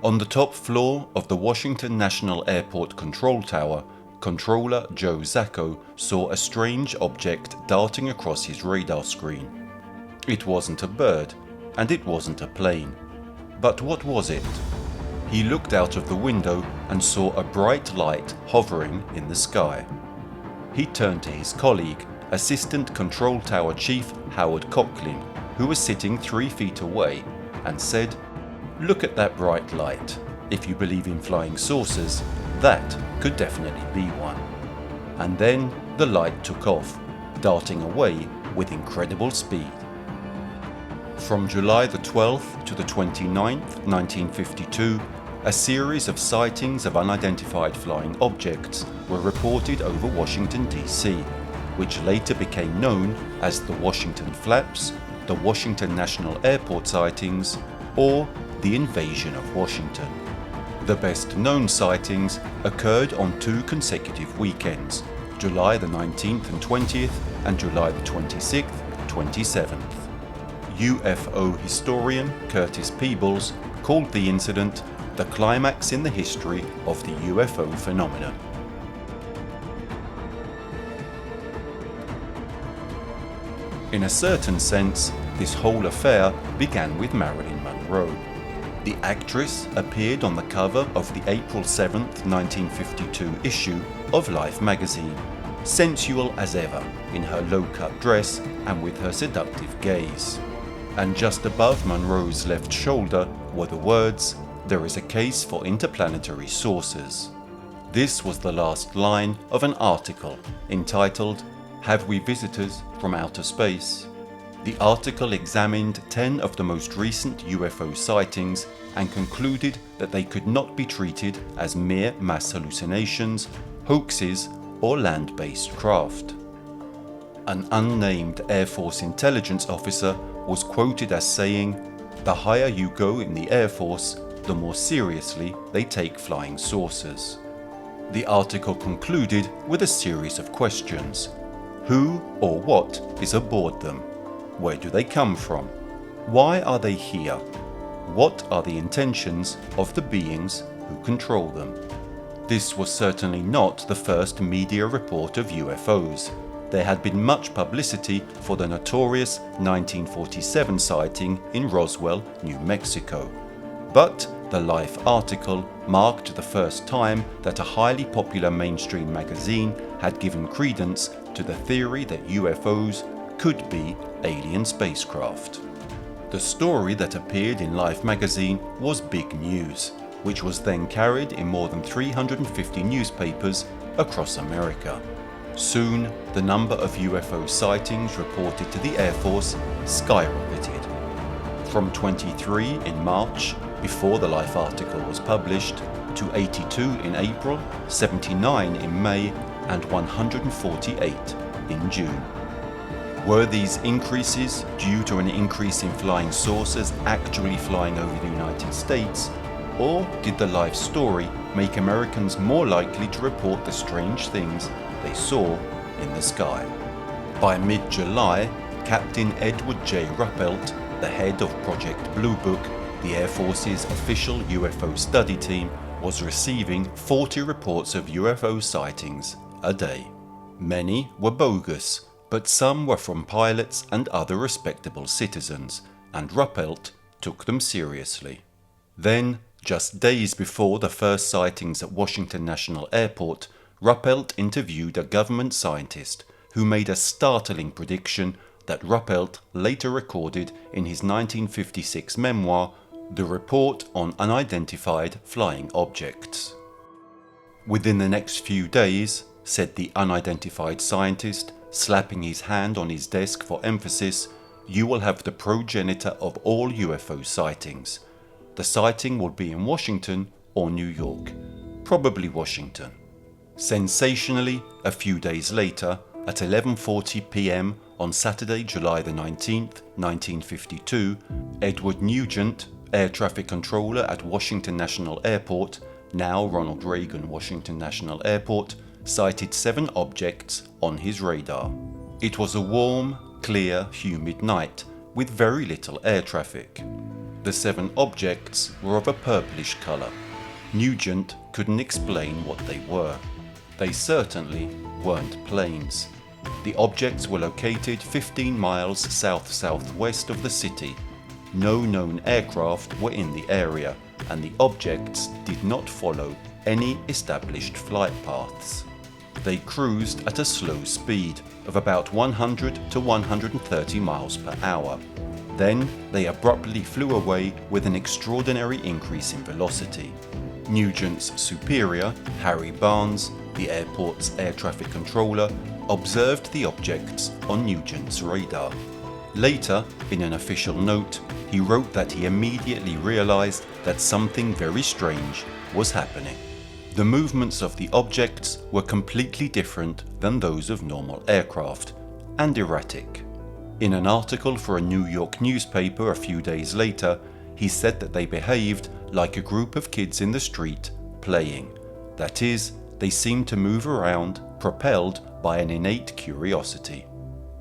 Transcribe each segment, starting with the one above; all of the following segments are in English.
On the top floor of the Washington National Airport Control Tower, Controller Joe Zacco saw a strange object darting across his radar screen. It wasn't a bird, and it wasn't a plane. But what was it? He looked out of the window and saw a bright light hovering in the sky. He turned to his colleague, Assistant Control Tower Chief Howard Coughlin, who was sitting 3 feet away, and said, "Look at that bright light. If you believe in flying saucers, that could definitely be one." And then the light took off, darting away with incredible speed. From July the 12th to the 29th, 1952, a series of sightings of unidentified flying objects were reported over Washington, D.C., which later became known as the Washington Flaps, the Washington National Airport sightings, or the invasion of Washington. The best known sightings occurred on 2 consecutive weekends, July the 19th and 20th and July the 26th, 27th. UFO historian Curtis Peebles called the incident the climax in the history of the UFO phenomenon. In a certain sense, this whole affair began with Marilyn Monroe. The actress appeared on the cover of the April 7, 1952 issue of Life magazine, sensual as ever in her low-cut dress and with her seductive gaze. And just above Monroe's left shoulder were the words, "There is a case for interplanetary sources." This was the last line of an article entitled, "Have We Visitors from Outer Space?" The article examined 10 of the most recent UFO sightings and concluded that they could not be treated as mere mass hallucinations, hoaxes, or land-based craft. An unnamed Air Force intelligence officer was quoted as saying, "The higher you go in the Air Force, the more seriously they take flying saucers." The article concluded with a series of questions. Who or what is aboard them? Where do they come from? Why are they here? What are the intentions of the beings who control them? This was certainly not the first media report of UFOs. There had been much publicity for the notorious 1947 sighting in Roswell, New Mexico. But the Life article marked the first time that a highly popular mainstream magazine had given credence to the theory that UFOs could be alien spacecraft. The story that appeared in Life magazine was big news, which was then carried in more than 350 newspapers across America. Soon, the number of UFO sightings reported to the Air Force skyrocketed. From 23 in March, before the Life article was published, to 82 in April, 79 in May, and 148 in June. Were these increases due to an increase in flying saucers actually flying over the United States, or did the Life story make Americans more likely to report the strange things they saw in the sky? By mid-July, Captain Edward J. Ruppelt, the head of Project Blue Book, the Air Force's official UFO study team, was receiving 40 reports of UFO sightings a day. Many were bogus, but some were from pilots and other respectable citizens, and Ruppelt took them seriously. Then, just days before the first sightings at Washington National Airport, Ruppelt interviewed a government scientist who made a startling prediction that Ruppelt later recorded in his 1956 memoir, The Report on Unidentified Flying Objects. "Within the next few days," said the unidentified scientist, slapping his hand on his desk for emphasis, "you will have the progenitor of all UFO sightings. The sighting will be in Washington or New York, probably Washington." Sensationally, a few days later, at 11:40 p.m. on Saturday, July the 19th, 1952, Edward Nugent, air traffic controller at Washington National Airport, now Ronald Reagan Washington National Airport, sighted 7 objects on his radar. It was a warm, clear, humid night with very little air traffic. The The 7 objects were of a purplish colour. Nugent couldn't explain what they were. They certainly weren't planes. The objects were located 15 miles south-southwest of the city. No known aircraft were in the area, and the objects did not follow any established flight paths. They cruised at a slow speed of about 100 to 130 miles per hour. Then they abruptly flew away with an extraordinary increase in velocity. Nugent's superior, Harry Barnes, the airport's air traffic controller, observed the objects on Nugent's radar. Later, in an official note, he wrote that he immediately realized that something very strange was happening. The movements of the objects were completely different than those of normal aircraft, and erratic. In an article for a New York newspaper a few days later, he said that they behaved like a group of kids in the street playing. That is, they seemed to move around, propelled by an innate curiosity.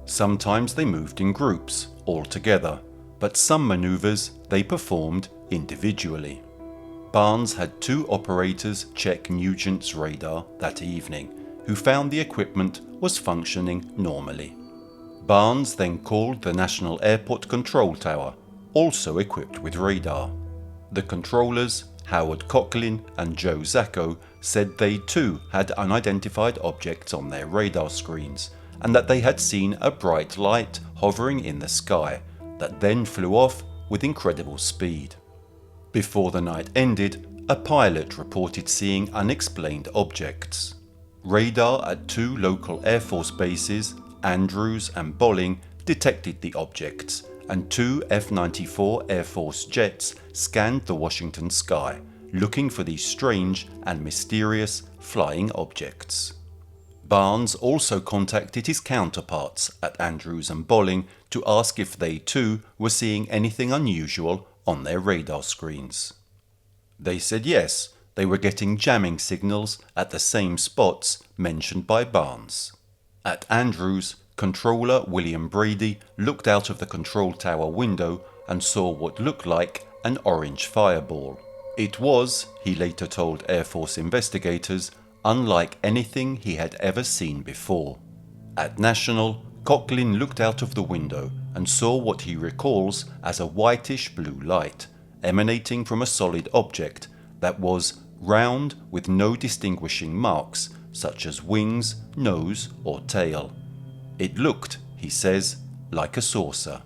Sometimes they moved in groups, all together, but some maneuvers they performed individually. Barnes had 2 operators check Nugent's radar that evening, who found the equipment was functioning normally. Barnes then called the National Airport Control Tower, also equipped with radar. The controllers, Howard Coughlin and Joe Zacco, said they too had unidentified objects on their radar screens, and that they had seen a bright light hovering in the sky that then flew off with incredible speed. Before the night ended, a pilot reported seeing unexplained objects. Radar at 2 local Air Force bases, Andrews and Bolling, detected the objects, and 2 F-94 Air Force jets scanned the Washington sky, looking for these strange and mysterious flying objects. Barnes also contacted his counterparts at Andrews and Bolling to ask if they too were seeing anything unusual on their radar screens. They said yes, they were getting jamming signals at the same spots mentioned by Barnes. At Andrews, controller William Brady looked out of the control tower window and saw what looked like an orange fireball. It was, he later told Air Force investigators, unlike anything he had ever seen before. At National, Coughlin looked out of the window and saw what he recalls as a whitish blue light emanating from a solid object that was round with no distinguishing marks such as wings, nose or tail. It looked, he says, like a saucer.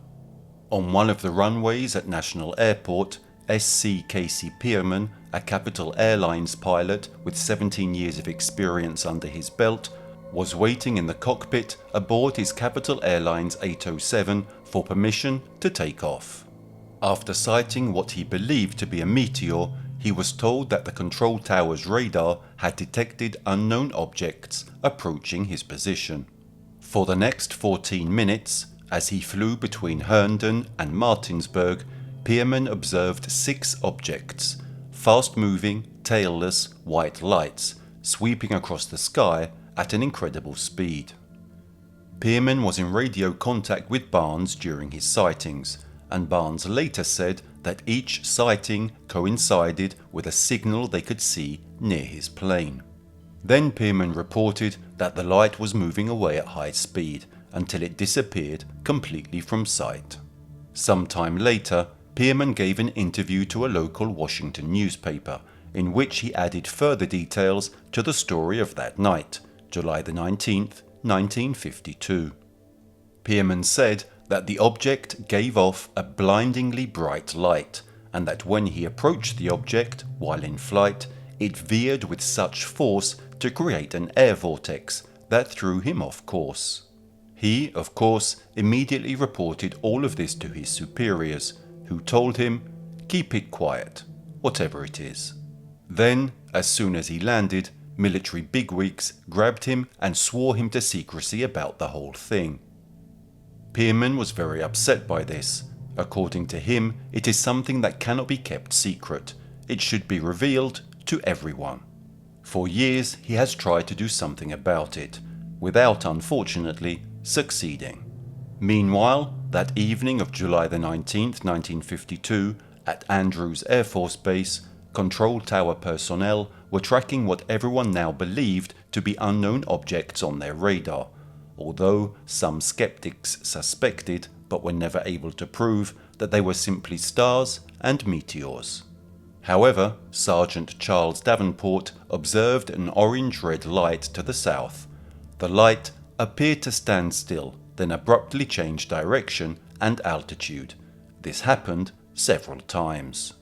On one of the runways at National Airport, SC Casey Pierman, a Capital Airlines pilot with 17 years of experience under his belt, was waiting in the cockpit aboard his Capital Airlines 807 for permission to take off. After sighting what he believed to be a meteor, he was told that the control tower's radar had detected unknown objects approaching his position. For the next 14 minutes, as he flew between Herndon and Martinsburg, Pierman observed 6 objects, fast-moving, tailless, white lights, sweeping across the sky at an incredible speed. Pierman was in radio contact with Barnes during his sightings, and Barnes later said that each sighting coincided with a signal they could see near his plane. Then Pierman reported that the light was moving away at high speed until it disappeared completely from sight. Sometime later, Pierman gave an interview to a local Washington newspaper in which he added further details to the story of that night, July the 19th, 1952. Pierman said that the object gave off a blindingly bright light, and that when he approached the object while in flight, it veered with such force to create an air vortex that threw him off course. He, of course, immediately reported all of this to his superiors, who told him, "Keep it quiet, whatever it is." Then, as soon as he landed, military bigwigs grabbed him and swore him to secrecy about the whole thing. Pierman was very upset by this. According to him, it is something that cannot be kept secret. It should be revealed to everyone. For years he has tried to do something about it, without, unfortunately, succeeding. Meanwhile, that evening of July the 19th, 1952, At Andrews Air Force Base, control tower personnel were tracking what everyone now believed to be unknown objects on their radar, although some skeptics suspected, but were never able to prove, that they were simply stars and meteors. However, Sergeant Charles Davenport observed an orange-red light to the south. The light appeared to stand still, then abruptly change direction and altitude. This happened several times.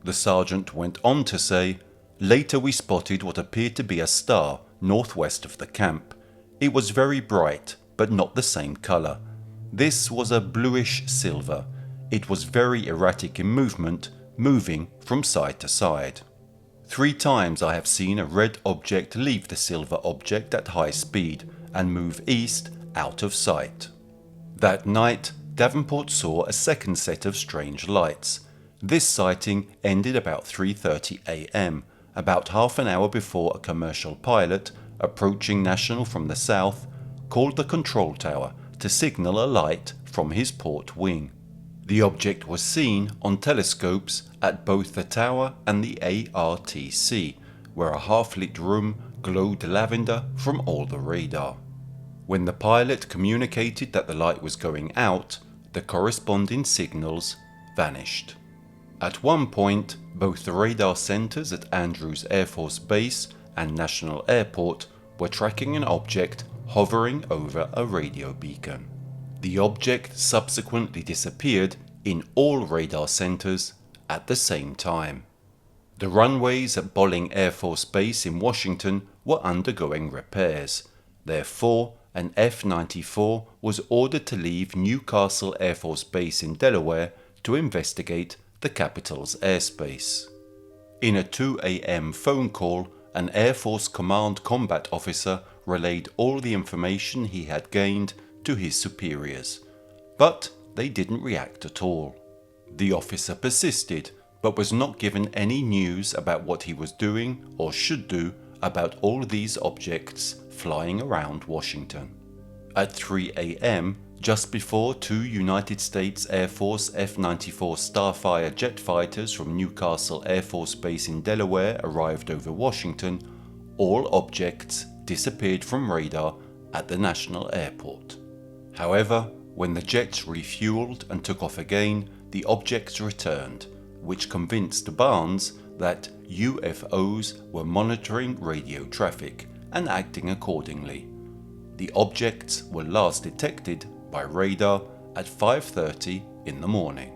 The sergeant went on to say, "Later we spotted what appeared to be a star northwest of the camp. It was very bright, but not the same color. This was a bluish silver. It was very erratic in movement, moving from side to side. 3 times I have seen a red object leave the silver object at high speed and move east out of sight." That night, Davenport saw a second set of strange lights. This sighting ended about 3:30 a.m., about half an hour before a commercial pilot, approaching National from the south, called the control tower to signal a light from his port wing. The object was seen on telescopes at both the tower and the ARTC, where a half-lit room glowed lavender from all the radar. When the pilot communicated that the light was going out, the corresponding signals vanished. At one point, both the radar centers at Andrews Air Force Base and National Airport were tracking an object hovering over a radio beacon. The object subsequently disappeared in all radar centers at the same time. The runways at Bolling Air Force Base in Washington were undergoing repairs. Therefore, an F-94 was ordered to leave Newcastle Air Force Base in Delaware to investigate the capital's airspace. In a 2 a.m. phone call, an Air Force Command combat officer relayed all the information he had gained to his superiors, but they didn't react at all. The officer persisted, but was not given any news about what he was doing or should do about all these objects flying around Washington. At 3 a.m., just before 2 United States Air Force F-94 Starfire jet fighters from Newcastle Air Force Base in Delaware arrived over Washington, all objects disappeared from radar at the National Airport. However, when the jets refueled and took off again, the objects returned, which convinced Barnes that UFOs were monitoring radio traffic and acting accordingly. The objects were last detected by radar at 5:30 in the morning.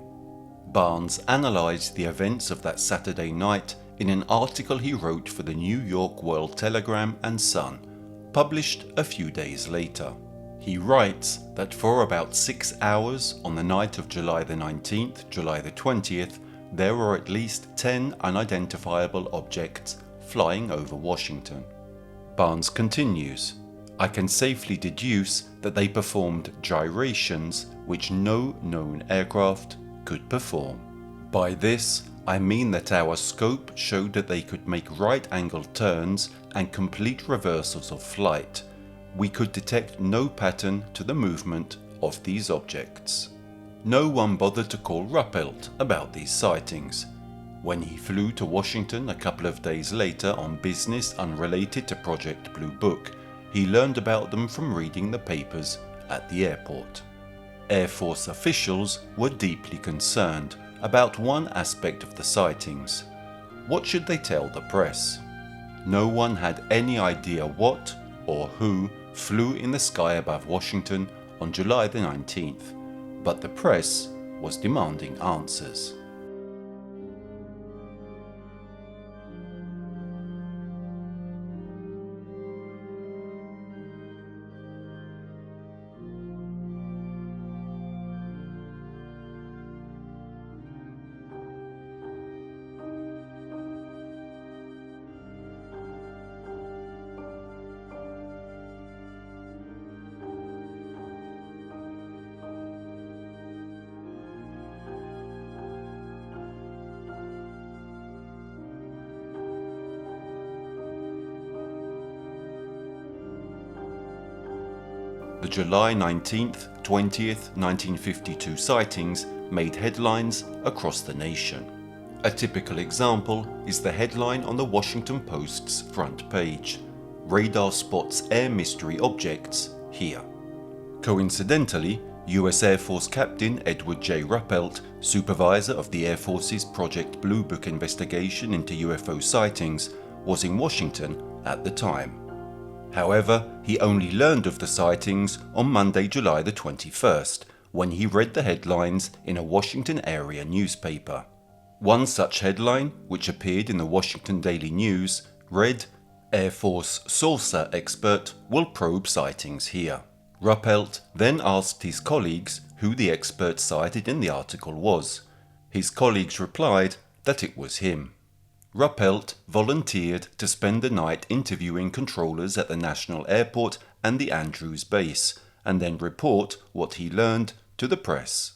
Barnes analysed the events of that Saturday night in an article he wrote for the New York World Telegram and Sun, published a few days later. He writes that for about 6 hours on the night of July the 19th, July the 20th, there were at least 10 unidentifiable objects flying over Washington. Barnes continues, "I can safely deduce that they performed gyrations which no known aircraft could perform. By this, I mean that our scope showed that they could make right-angled turns and complete reversals of flight. We could detect no pattern to the movement of these objects." No one bothered to call Ruppelt about these sightings. When he flew to Washington a couple of days later on business unrelated to Project Blue Book, he learned about them from reading the papers at the airport. Air Force officials were deeply concerned about one aspect of the sightings. What should they tell the press? No one had any idea what or who flew in the sky above Washington on July the 19th, but the press was demanding answers. The July 19th, 20th, 1952 sightings made headlines across the nation. A typical example is the headline on the Washington Post's front page: "Radar spots air mystery objects here." Coincidentally, US Air Force Captain Edward J. Ruppelt, supervisor of the Air Force's Project Blue Book investigation into UFO sightings, was in Washington at the time. However, he only learned of the sightings on Monday, July the 21st, when he read the headlines in a Washington area newspaper. One such headline, which appeared in the Washington Daily News, read, "Air Force saucer expert will probe sightings here." Ruppelt then asked his colleagues who the expert cited in the article was. His colleagues replied that it was him. Ruppelt volunteered to spend the night interviewing controllers at the National Airport and the Andrews base, and then report what he learned to the press.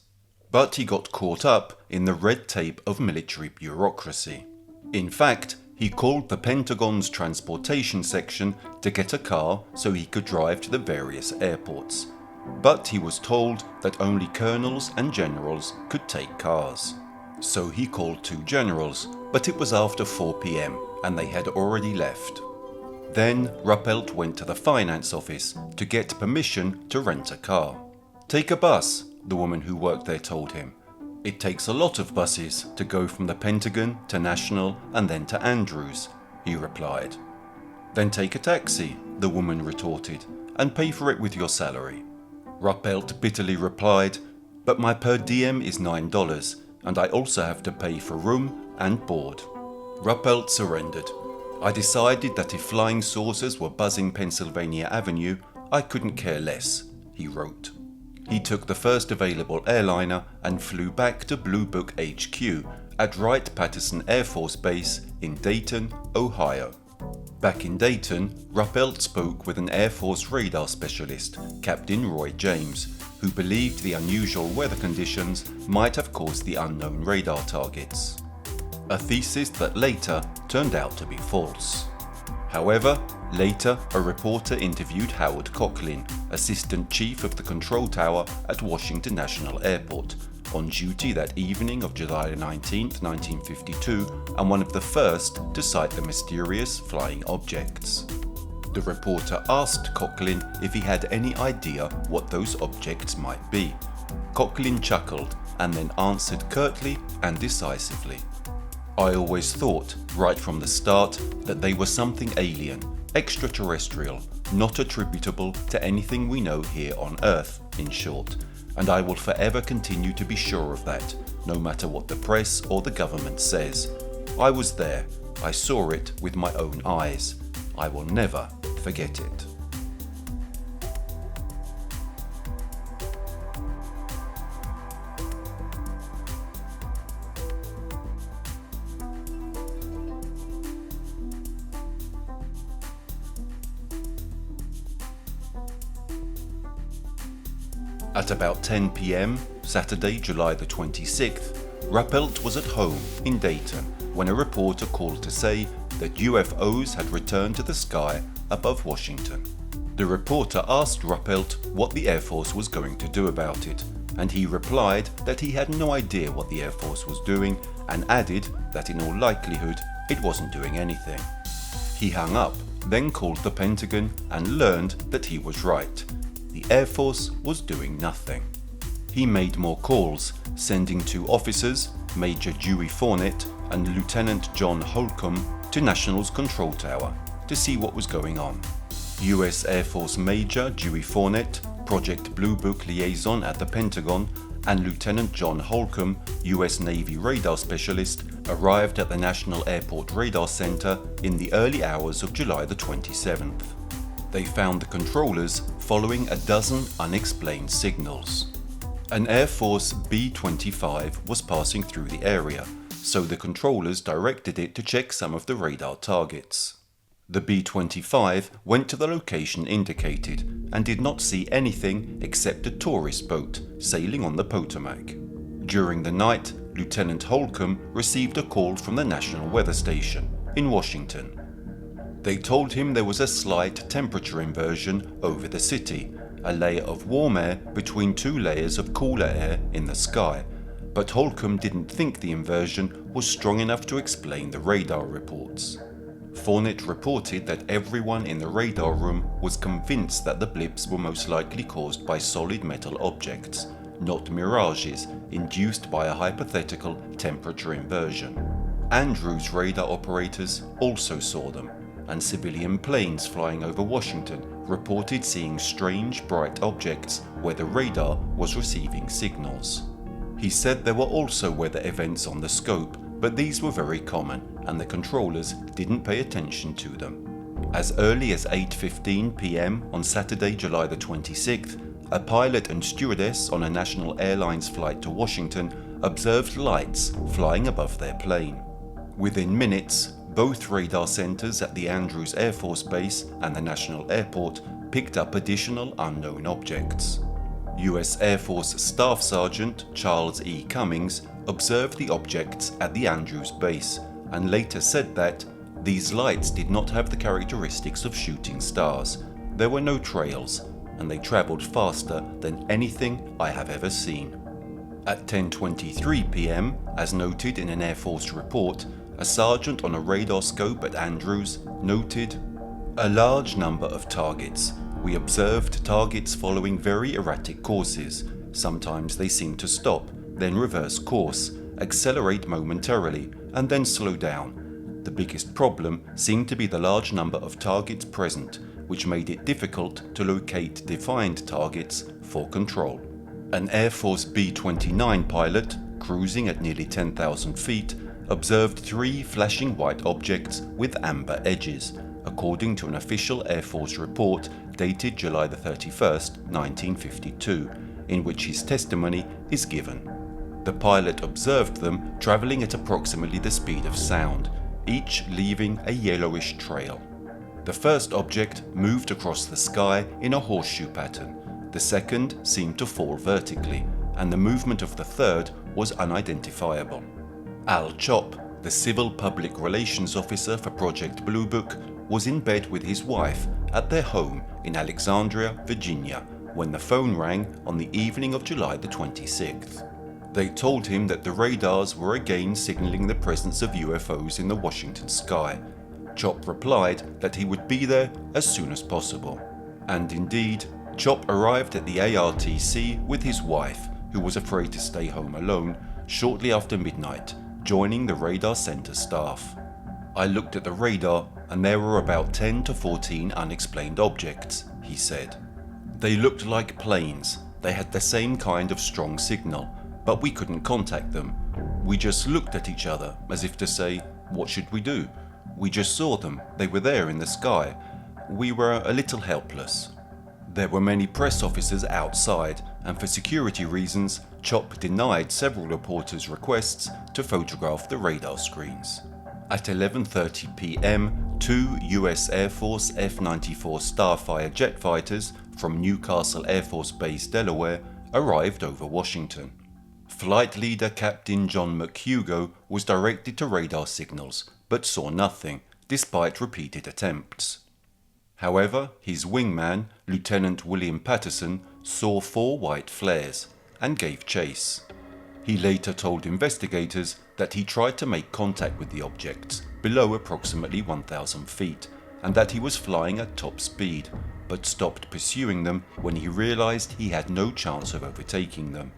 But he got caught up in the red tape of military bureaucracy. In fact, he called the Pentagon's transportation section to get a car so he could drive to the various airports. But he was told that only colonels and generals could take cars. So he called two generals, but it was after 4 p.m. and they had already left. Then Ruppelt went to the finance office to get permission to rent a car. "Take a bus," the woman who worked there told him. "It takes a lot of buses to go from the Pentagon to National and then to Andrews," he replied. "Then take a taxi," the woman retorted, "and pay for it with your salary." Ruppelt bitterly replied, "But my per diem is $9, and I also have to pay for room and board." Ruppelt surrendered. "I decided that if flying saucers were buzzing Pennsylvania Avenue, I couldn't care less," he wrote. He took the first available airliner and flew back to Blue Book HQ at Wright-Patterson Air Force Base in Dayton, Ohio. Back in Dayton, Ruppelt spoke with an Air Force radar specialist, Captain Roy James, who believed the unusual weather conditions might have caused the unknown radar targets. A thesis that later turned out to be false. However, later a reporter interviewed Howard Coughlin, Assistant Chief of the Control Tower at Washington National Airport, on duty that evening of July 19, 1952, and one of the first to sight the mysterious flying objects. The reporter asked Coughlin if he had any idea what those objects might be. Coughlin chuckled and then answered curtly and decisively, "I always thought, right from the start, that they were something alien, extraterrestrial, not attributable to anything we know here on Earth, in short, and I will forever continue to be sure of that, no matter what the press or the government says. I was there, I saw it with my own eyes. I will never forget it." At about 10 p.m, Saturday, July the 26th, Ruppelt was at home in Dayton when a reporter called to say that UFOs had returned to the sky above Washington. The reporter asked Ruppelt what the Air Force was going to do about it, and he replied that he had no idea what the Air Force was doing and added that in all likelihood it wasn't doing anything. He hung up, then called the Pentagon and learned that he was right. The Air Force was doing nothing. He made more calls, sending 2 officers, Major Dewey Fournette and Lieutenant John Holcomb, to National's control tower to see what was going on. US Air Force Major Dewey Fournette, Project Blue Book liaison at the Pentagon, and Lieutenant John Holcomb, US Navy radar specialist, arrived at the National Airport Radar Center in the early hours of July the 27th. They found the controllers following a dozen unexplained signals. An Air Force B-25 was passing through the area, so the controllers directed it to check some of the radar targets. The B-25 went to the location indicated and did not see anything except a tourist boat sailing on the Potomac. During the night, Lieutenant Holcomb received a call from the National Weather Station in Washington. They told him there was a slight temperature inversion over the city, a layer of warm air between 2 layers of cooler air in the sky, but Holcomb didn't think the inversion was strong enough to explain the radar reports. Fournette reported that everyone in the radar room was convinced that the blips were most likely caused by solid metal objects, not mirages induced by a hypothetical temperature inversion. Andrews radar operators also saw them, and civilian planes flying over Washington reported seeing strange bright objects where the radar was receiving signals. He said there were also weather events on the scope, but these were very common and the controllers didn't pay attention to them. As early as 8:15 p.m. on Saturday, July the 26th, a pilot and stewardess on a national airlines flight to Washington observed lights flying above their plane. Within minutes, both radar centers at the Andrews Air Force Base and the National Airport picked up additional unknown objects. U.S. Air Force Staff Sergeant Charles E. Cummings observed the objects at the Andrews base and later said that these lights did not have the characteristics of shooting stars. There were no trails, and they traveled faster than anything I have ever seen. At 10:23 p.m., as noted in an Air Force report, a sergeant on a radar scope at Andrews noted, "A large number of targets. We observed targets following very erratic courses. Sometimes they seem to stop, then reverse course, accelerate momentarily, and then slow down. The biggest problem seemed to be the large number of targets present, which made it difficult to locate defined targets for control." An Air Force B-29 pilot, cruising at nearly 10,000 feet, observed 3 flashing white objects with amber edges, according to an official Air Force report dated July 31st, 1952, in which his testimony is given. The pilot observed them traveling at approximately the speed of sound, each leaving a yellowish trail. The first object moved across the sky in a horseshoe pattern. The second seemed to fall vertically, and the movement of the third was unidentifiable. Al Chop, the Civil Public Relations Officer for Project Blue Book, was in bed with his wife at their home in Alexandria, Virginia, when the phone rang on the evening of July the 26th. They told him that the radars were again signaling the presence of UFOs in the Washington sky. Chop replied that he would be there as soon as possible. And indeed, Chop arrived at the ARTC with his wife, who was afraid to stay home alone, shortly after midnight, joining the radar center staff. "I looked at the radar and there were about 10 to 14 unexplained objects," he said. "They looked like planes. They had the same kind of strong signal, but we couldn't contact them. We just looked at each other as if to say, what should we do? We just saw them. They were there in the sky. We were a little helpless." There were many press officers outside, and for security reasons, Chop denied several reporters' requests to photograph the radar screens. At 11:30 p.m., 2 US Air Force F-94 Starfire jet fighters from Newcastle Air Force Base, Delaware, arrived over Washington. Flight leader Captain John McHugo was directed to radar signals, but saw nothing, despite repeated attempts. However, his wingman, Lieutenant William Patterson, saw 4 white flares and gave chase. He later told investigators that he tried to make contact with the objects below approximately 1,000 feet and that he was flying at top speed, but stopped pursuing them when he realized he had no chance of overtaking them.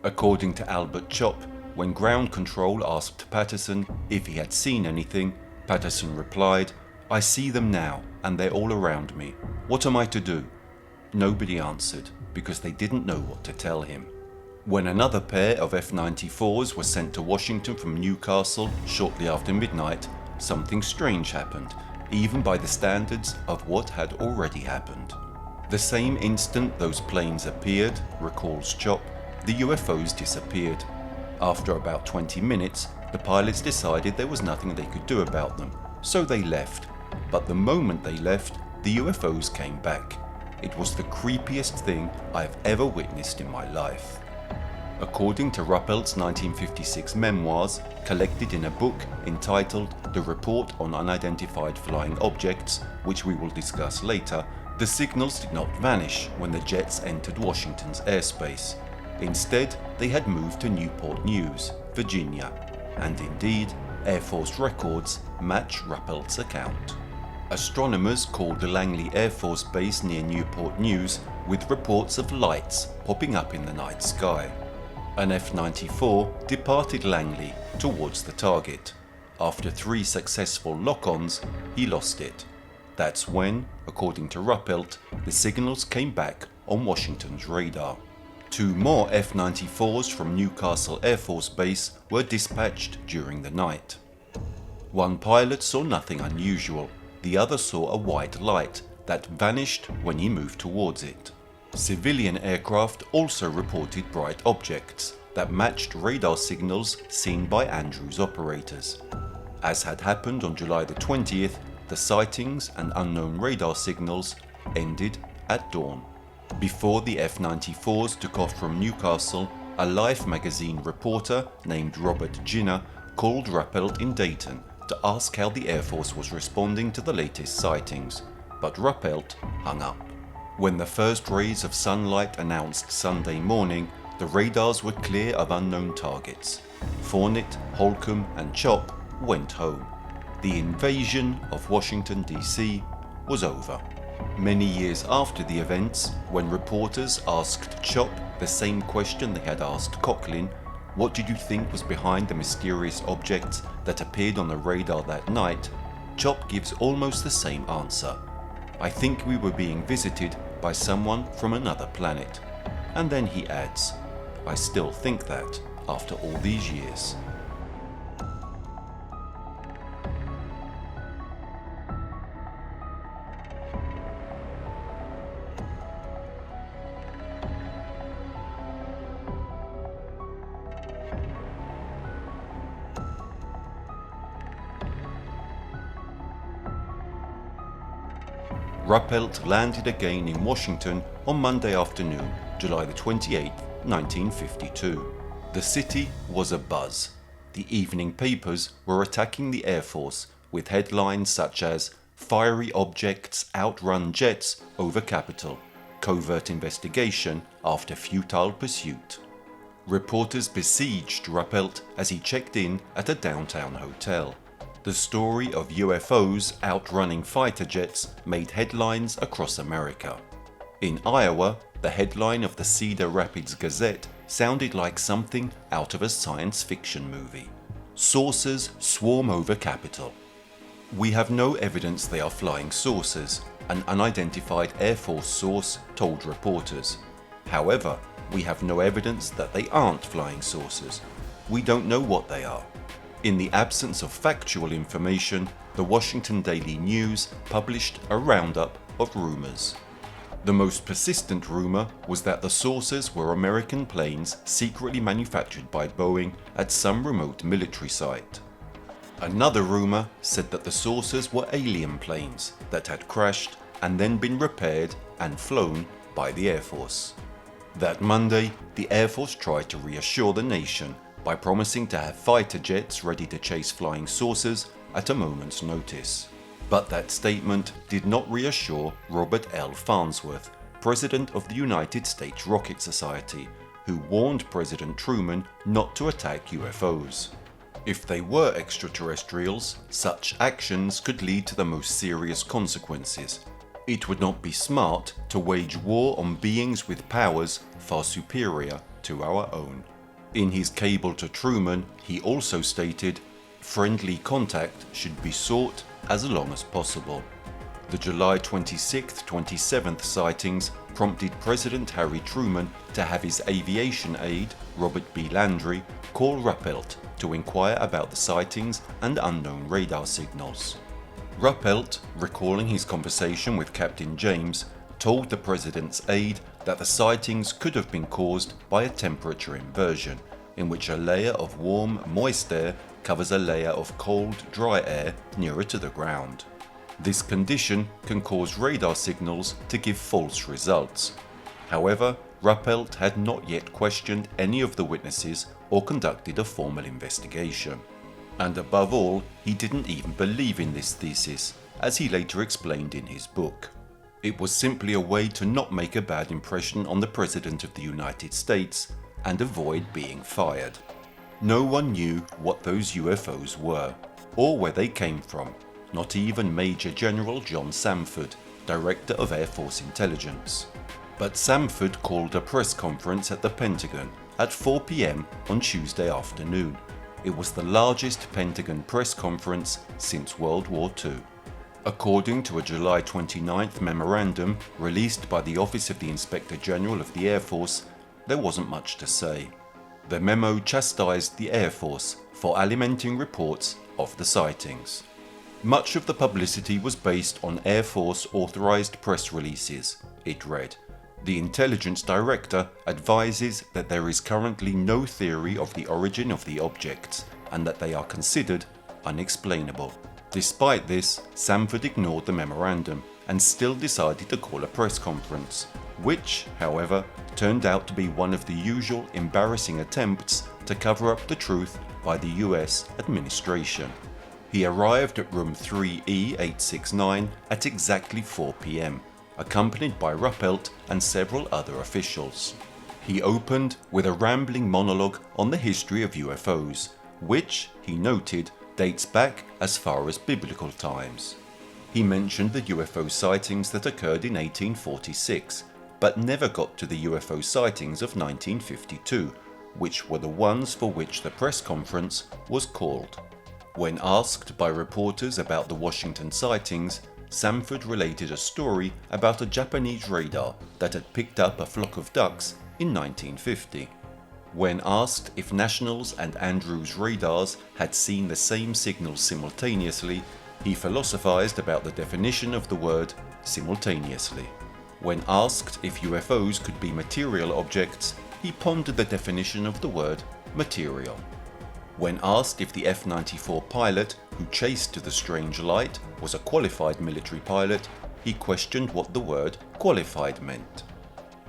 According to Albert Chop, when ground control asked Patterson if he had seen anything, Patterson replied, "I see them now, and they're all around me. What am I to do?" Nobody answered, because they didn't know what to tell him. When another pair of F-94s were sent to Washington from Newcastle shortly after midnight, something strange happened, even by the standards of what had already happened. The same instant those planes appeared, recalls Chop, the UFOs disappeared. After about 20 minutes, the pilots decided there was nothing they could do about them, so they left. But the moment they left, the UFOs came back. It was the creepiest thing I've ever witnessed in my life. According to Ruppelt's 1956 memoirs, collected in a book entitled The Report on Unidentified Flying Objects, which we will discuss later, the signals did not vanish when the jets entered Washington's airspace. Instead, they had moved to Newport News, Virginia, and indeed, Air Force records match Ruppelt's account. Astronomers called the Langley Air Force Base near Newport News with reports of lights popping up in the night sky. An F-94 departed Langley towards the target. After 3 successful lock-ons, he lost it. That's when, according to Ruppelt, the signals came back on Washington's radar. 2 more F-94s from Newcastle Air Force Base were dispatched during the night. One pilot saw nothing unusual, the other saw a white light that vanished when he moved towards it. Civilian aircraft also reported bright objects that matched radar signals seen by Andrews operators. As had happened on July the 20th, the sightings and unknown radar signals ended at dawn. Before the F-94s took off from Newcastle, a Life magazine reporter named Robert Ginner called Ruppelt in Dayton to ask how the Air Force was responding to the latest sightings, but Ruppelt hung up. When the first rays of sunlight announced Sunday morning, the radars were clear of unknown targets. Fournette, Holcomb and Chop went home. The invasion of Washington, D.C. was over. Many years after the events, when reporters asked Chop the same question they had asked Coughlin, what did you think was behind the mysterious objects that appeared on the radar that night, Chop gives almost the same answer. I think we were being visited by someone from another planet. And then he adds, I still think that after all these years. Ruppelt landed again in Washington on Monday afternoon, July the 28th, 1952. The city was abuzz. The evening papers were attacking the Air Force with headlines such as "Fiery objects outrun jets over Capitol. Covert investigation after futile pursuit." Reporters besieged Ruppelt as he checked in at a downtown hotel. The story of UFOs outrunning fighter jets made headlines across America. In Iowa, the headline of the Cedar Rapids Gazette sounded like something out of a science fiction movie. Saucers swarm over Capitol. We have no evidence they are flying saucers, an unidentified Air Force source told reporters. However, we have no evidence that they aren't flying saucers. We don't know what they are. In the absence of factual information, the Washington Daily News published a roundup of rumors. The most persistent rumor was that the saucers were American planes secretly manufactured by Boeing at some remote military site. Another rumor said that the saucers were alien planes that had crashed and then been repaired and flown by the Air Force. That Monday, the Air Force tried to reassure the nation by promising to have fighter jets ready to chase flying saucers at a moment's notice. But that statement did not reassure Robert L. Farnsworth, president of the United States Rocket Society, who warned President Truman not to attack UFOs. If they were extraterrestrials, such actions could lead to the most serious consequences. It would not be smart to wage war on beings with powers far superior to our own. In his cable to Truman, he also stated, friendly contact should be sought as long as possible. The July 26th-27th sightings prompted President Harry Truman to have his aviation aide, Robert B. Landry, call Ruppelt to inquire about the sightings and unknown radar signals. Ruppelt, recalling his conversation with Captain James, told the President's aide that the sightings could have been caused by a temperature inversion, in which a layer of warm, moist air covers a layer of cold, dry air nearer to the ground. This condition can cause radar signals to give false results. However, Ruppelt had not yet questioned any of the witnesses or conducted a formal investigation. And above all, he didn't even believe in this thesis, as he later explained in his book. It was simply a way to not make a bad impression on the President of the United States, and avoid being fired. No one knew what those UFOs were, or where they came from, not even Major General John Samford, Director of Air Force Intelligence. But Samford called a press conference at the Pentagon at 4 p.m. on Tuesday afternoon. It was the largest Pentagon press conference since World War II. According to a July 29th memorandum released by the Office of the Inspector General of the Air Force, there wasn't much to say. The memo chastised the Air Force for alimenting reports of the sightings. Much of the publicity was based on Air Force authorized press releases. It read, "The intelligence director advises that there is currently no theory of the origin of the objects and that they are considered unexplainable." Despite this, Samford ignored the memorandum and still decided to call a press conference, which, however, turned out to be one of the usual embarrassing attempts to cover up the truth by the US administration. He arrived at room 3E869 at exactly 4 p.m, accompanied by Ruppelt and several other officials. He opened with a rambling monologue on the history of UFOs, which, he noted, dates back as far as biblical times. He mentioned the UFO sightings that occurred in 1846, but never got to the UFO sightings of 1952, which were the ones for which the press conference was called. When asked by reporters about the Washington sightings, Samford related a story about a Japanese radar that had picked up a flock of ducks in 1950. When asked if National's and Andrews radars had seen the same signals simultaneously, he philosophized about the definition of the word simultaneously. When asked if UFOs could be material objects, he pondered the definition of the word material. When asked if the F-94 pilot who chased the strange light was a qualified military pilot, he questioned what the word qualified meant.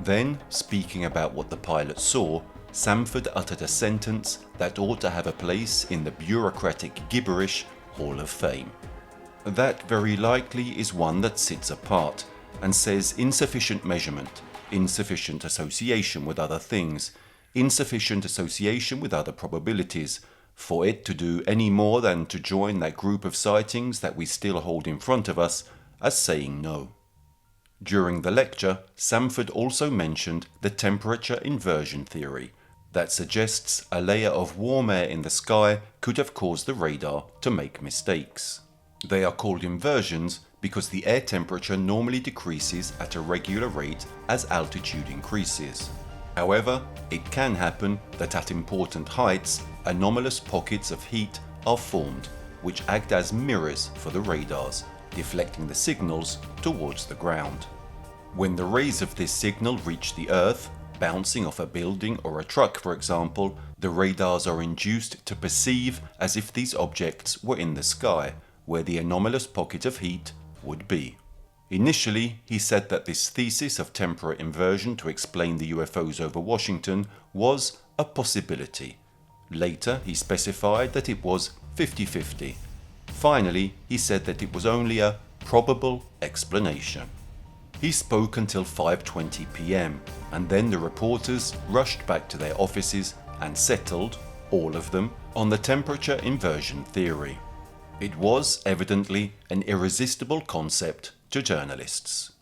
Then, speaking about what the pilot saw, Samford uttered a sentence that ought to have a place in the bureaucratic gibberish Hall of Fame. That very likely is one that sits apart and says insufficient measurement, insufficient association with other things, insufficient association with other probabilities, for it to do any more than to join that group of sightings that we still hold in front of us as saying no. During the lecture, Samford also mentioned the temperature inversion theory, that suggests a layer of warm air in the sky could have caused the radar to make mistakes. They are called inversions because the air temperature normally decreases at a regular rate as altitude increases. However, it can happen that at important heights, anomalous pockets of heat are formed, which act as mirrors for the radars, deflecting the signals towards the ground. When the rays of this signal reach the Earth, bouncing off a building or a truck for example, the radars are induced to perceive as if these objects were in the sky, where the anomalous pocket of heat would be. Initially, he said that this thesis of temperature inversion to explain the UFOs over Washington was a possibility. Later, he specified that it was 50-50. Finally, he said that it was only a probable explanation. He spoke until 5:20 p.m, and then the reporters rushed back to their offices and settled, all of them, on the temperature inversion theory. It was evidently an irresistible concept to journalists.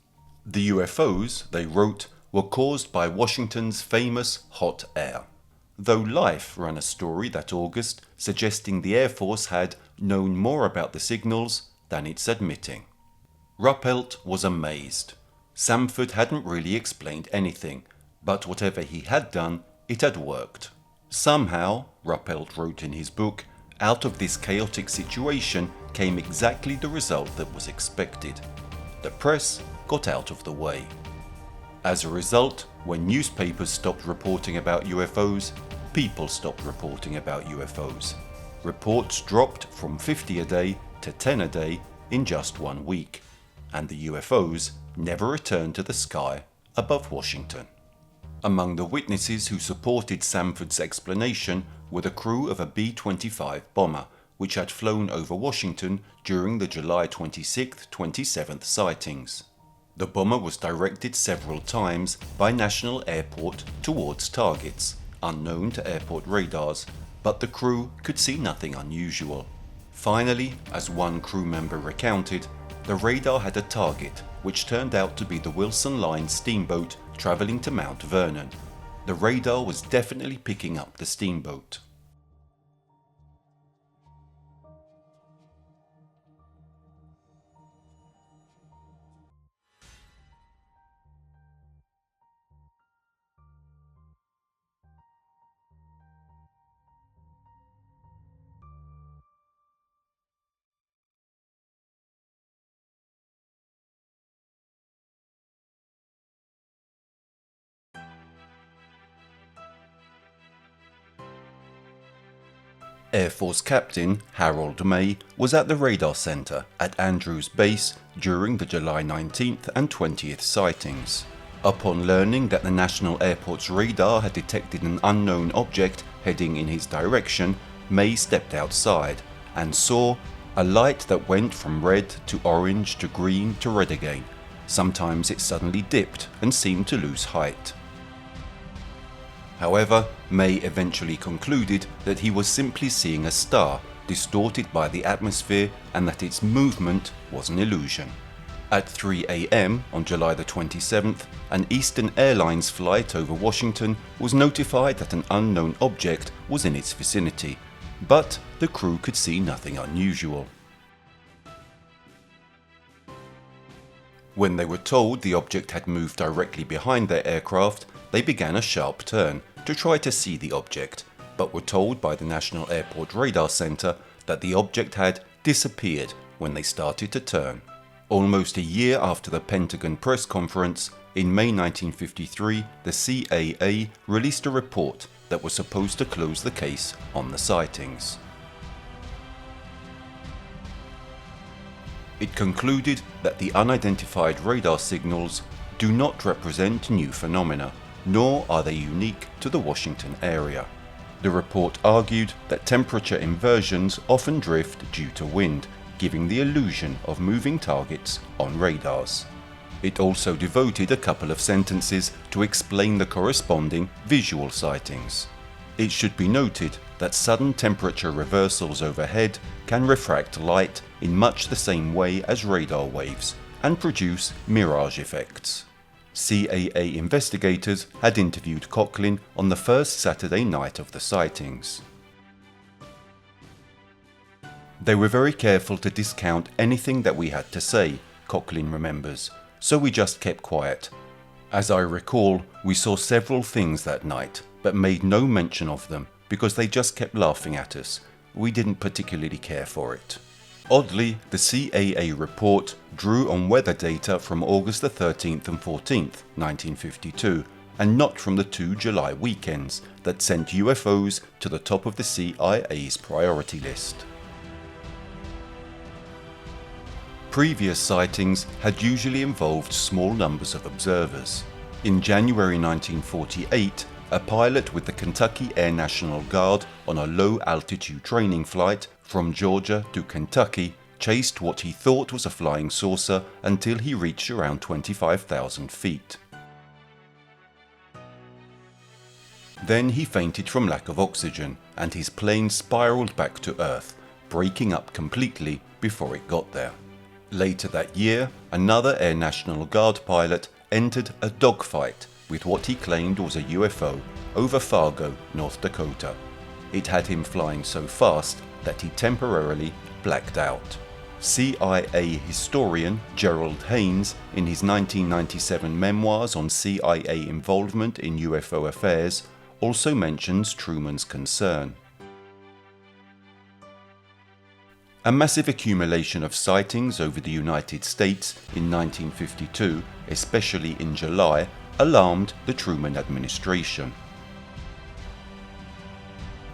The UFOs, they wrote, were caused by Washington's famous hot air. Though Life ran a story that August suggesting the Air Force had known more about the signals than it's admitting. Ruppelt was amazed. Samford hadn't really explained anything, but whatever he had done, it had worked. Somehow, Ruppelt wrote in his book, out of this chaotic situation came exactly the result that was expected. The press got out of the way. As a result, when newspapers stopped reporting about UFOs, people stopped reporting about UFOs. Reports dropped from 50 a day to 10 a day in just 1 week, and the UFOs never returned to the sky above Washington. Among the witnesses who supported Samford's explanation were the crew of a B-25 bomber, which had flown over Washington during the July 26th-27th sightings. The bomber was directed several times by National Airport towards targets, unknown to airport radars, but the crew could see nothing unusual. Finally, as one crew member recounted, the radar had a target which turned out to be the Wilson Line steamboat travelling to Mount Vernon. The radar was definitely picking up the steamboat. Air Force Captain Harold May was at the radar center at Andrews Base during the July 19th and 20th sightings. Upon learning that the National Airport's radar had detected an unknown object heading in his direction, May stepped outside and saw a light that went from red to orange to green to red again. Sometimes it suddenly dipped and seemed to lose height. However, May eventually concluded that he was simply seeing a star distorted by the atmosphere and that its movement was an illusion. At 3 AM on July the 27th, an Eastern Airlines flight over Washington was notified that an unknown object was in its vicinity, but the crew could see nothing unusual. When they were told the object had moved directly behind their aircraft, they began a sharp turn to try to see the object, but were told by the National Airport Radar Center that the object had disappeared when they started to turn. Almost a year after the Pentagon press conference, in May 1953, the CAA released a report that was supposed to close the case on the sightings. It concluded that the unidentified radar signals do not represent new phenomena, nor are they unique to the Washington area. The report argued that temperature inversions often drift due to wind, giving the illusion of moving targets on radars. It also devoted a couple of sentences to explain the corresponding visual sightings. It should be noted that sudden temperature reversals overhead can refract light in much the same way as radar waves and produce mirage effects. CAA investigators had interviewed Coughlin on the first Saturday night of the sightings. They were very careful to discount anything that we had to say, Coughlin remembers, so we just kept quiet. As I recall, we saw several things that night, but made no mention of them because they just kept laughing at us. We didn't particularly care for it. Oddly, the CAA report drew on weather data from August the 13th and 14th, 1952, and not from the 2 July weekends that sent UFOs to the top of the CIA's priority list. Previous sightings had usually involved small numbers of observers. In January 1948, a pilot with the Kentucky Air National Guard on a low-altitude training flight from Georgia to Kentucky chased what he thought was a flying saucer until he reached around 25,000 feet. Then he fainted from lack of oxygen and his plane spiraled back to Earth, breaking up completely before it got there. Later that year, another Air National Guard pilot entered a dogfight with what he claimed was a UFO over Fargo, North Dakota. It had him flying so fast that he temporarily blacked out. CIA historian Gerald Haines, in his 1997 memoirs on CIA involvement in UFO affairs, also mentions Truman's concern. A massive accumulation of sightings over the United States in 1952, especially in July, alarmed the Truman administration.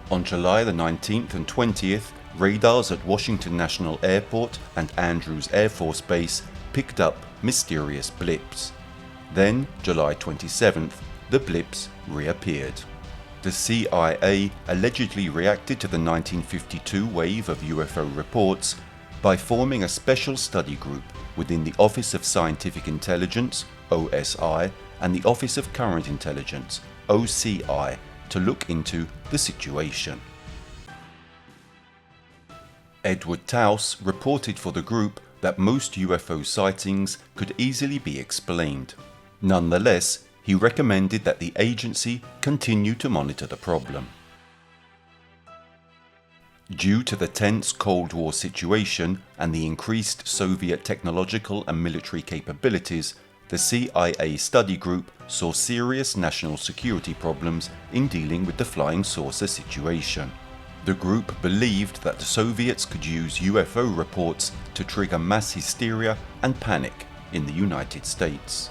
On July the 19th and 20th, radars at Washington National Airport and Andrews Air Force Base picked up mysterious blips. Then, July 27th, the blips reappeared. The CIA allegedly reacted to the 1952 wave of UFO reports by forming a special study group within the Office of Scientific Intelligence, OSI, and the Office of Current Intelligence, OCI, to look into the situation. Edward Taus reported for the group that most UFO sightings could easily be explained. Nonetheless, he recommended that the agency continue to monitor the problem. Due to the tense Cold War situation and the increased Soviet technological and military capabilities, the CIA study group saw serious national security problems in dealing with the flying saucer situation. The group believed that the Soviets could use UFO reports to trigger mass hysteria and panic in the United States.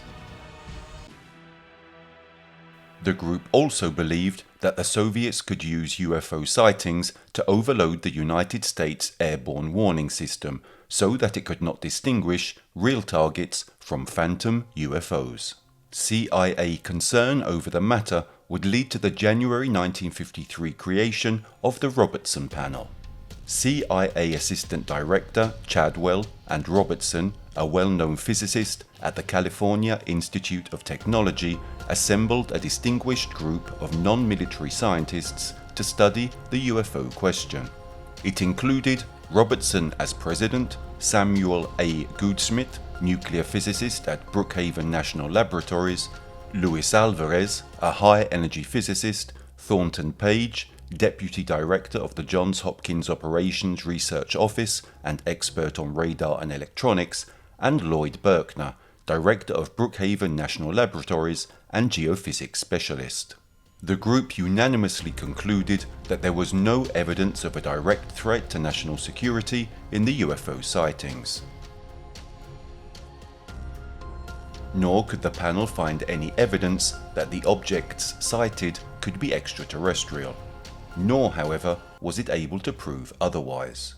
The group also believed that the Soviets could use UFO sightings to overload the United States airborne warning system so that it could not distinguish real targets from phantom UFOs. CIA concern over the matter would lead to the January 1953 creation of the Robertson Panel. CIA Assistant Director Chadwell and Robertson, a well-known physicist at the California Institute of Technology, assembled a distinguished group of non-military scientists to study the UFO question. It included Robertson as president, Samuel A. Goudsmit, nuclear physicist at Brookhaven National Laboratories, Luis Alvarez, a high-energy physicist, Thornton Page, Deputy Director of the Johns Hopkins Operations Research Office and expert on radar and electronics, and Lloyd Berkner, Director of Brookhaven National Laboratories and geophysics specialist. The group unanimously concluded that there was no evidence of a direct threat to national security in the UFO sightings. Nor could the panel find any evidence that the objects cited could be extraterrestrial. Nor, however, was it able to prove otherwise.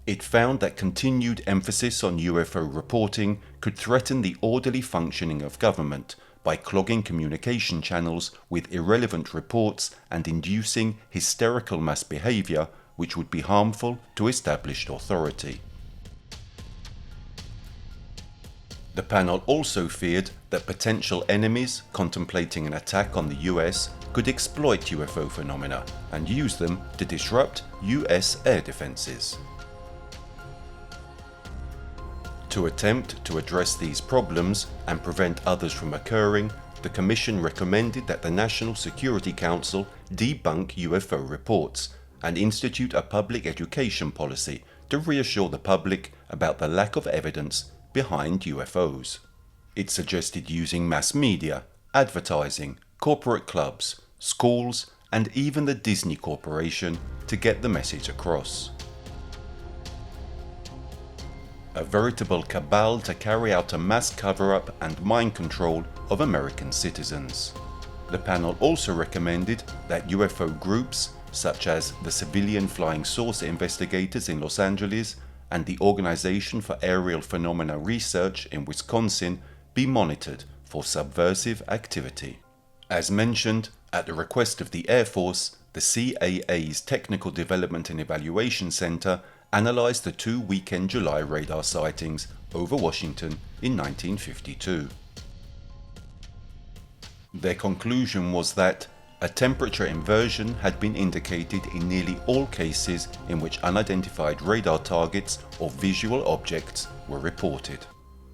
It found that continued emphasis on UFO reporting could threaten the orderly functioning of government by clogging communication channels with irrelevant reports and inducing hysterical mass behavior which would be harmful to established authority. The panel also feared that potential enemies contemplating an attack on the US could exploit UFO phenomena and use them to disrupt US air defenses. To attempt to address these problems and prevent others from occurring, the Commission recommended that the National Security Council debunk UFO reports and institute a public education policy to reassure the public about the lack of evidence behind UFOs. It suggested using mass media, advertising, corporate clubs, schools, and even the Disney Corporation to get the message across. A veritable cabal to carry out a mass cover-up and mind control of American citizens. The panel also recommended that UFO groups such as the Civilian Flying Saucer Investigators in Los Angeles and the Organization for Aerial Phenomena Research in Wisconsin be monitored for subversive activity. As mentioned, at the request of the Air Force, the CAA's Technical Development and Evaluation Center analyzed the 2 weekend July radar sightings over Washington in 1952. Their conclusion was that a temperature inversion had been indicated in nearly all cases in which unidentified radar targets or visual objects were reported.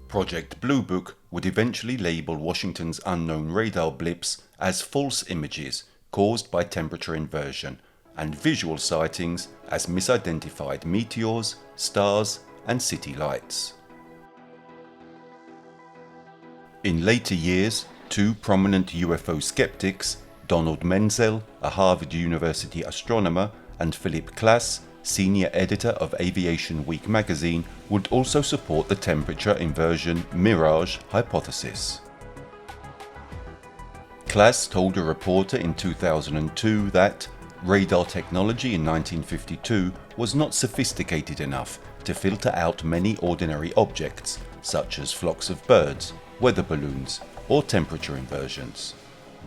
Project Blue Book would eventually label Washington's unknown radar blips as false images caused by temperature inversion, and visual sightings as misidentified meteors, stars, and city lights. In later years, 2 prominent UFO skeptics, Donald Menzel, a Harvard University astronomer, and Philip Klass, senior editor of Aviation Week magazine, would also support the temperature inversion mirage hypothesis. Klass told a reporter in 2002 that radar technology in 1952 was not sophisticated enough to filter out many ordinary objects such as flocks of birds, weather balloons, or temperature inversions.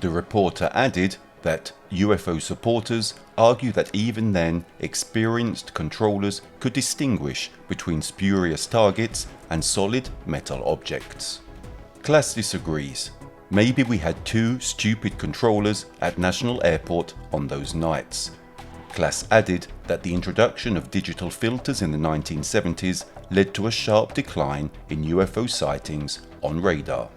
The reporter added that UFO supporters argue that even then experienced controllers could distinguish between spurious targets and solid metal objects. Klass disagrees. Maybe we had two stupid controllers at National Airport on those nights. Klass added that the introduction of digital filters in the 1970s led to a sharp decline in UFO sightings on radar.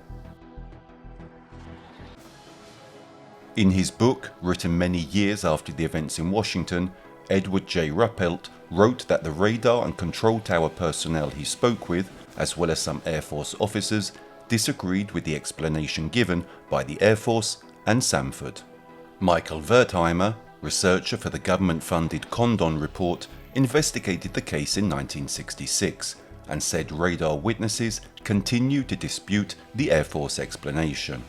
In his book, written many years after the events in Washington, Edward J. Ruppelt wrote that the radar and control tower personnel he spoke with, as well as some Air Force officers, disagreed with the explanation given by the Air Force and Samford. Michael Wertheimer, researcher for the government-funded Condon report, investigated the case in 1966 and said radar witnesses continue to dispute the Air Force explanation.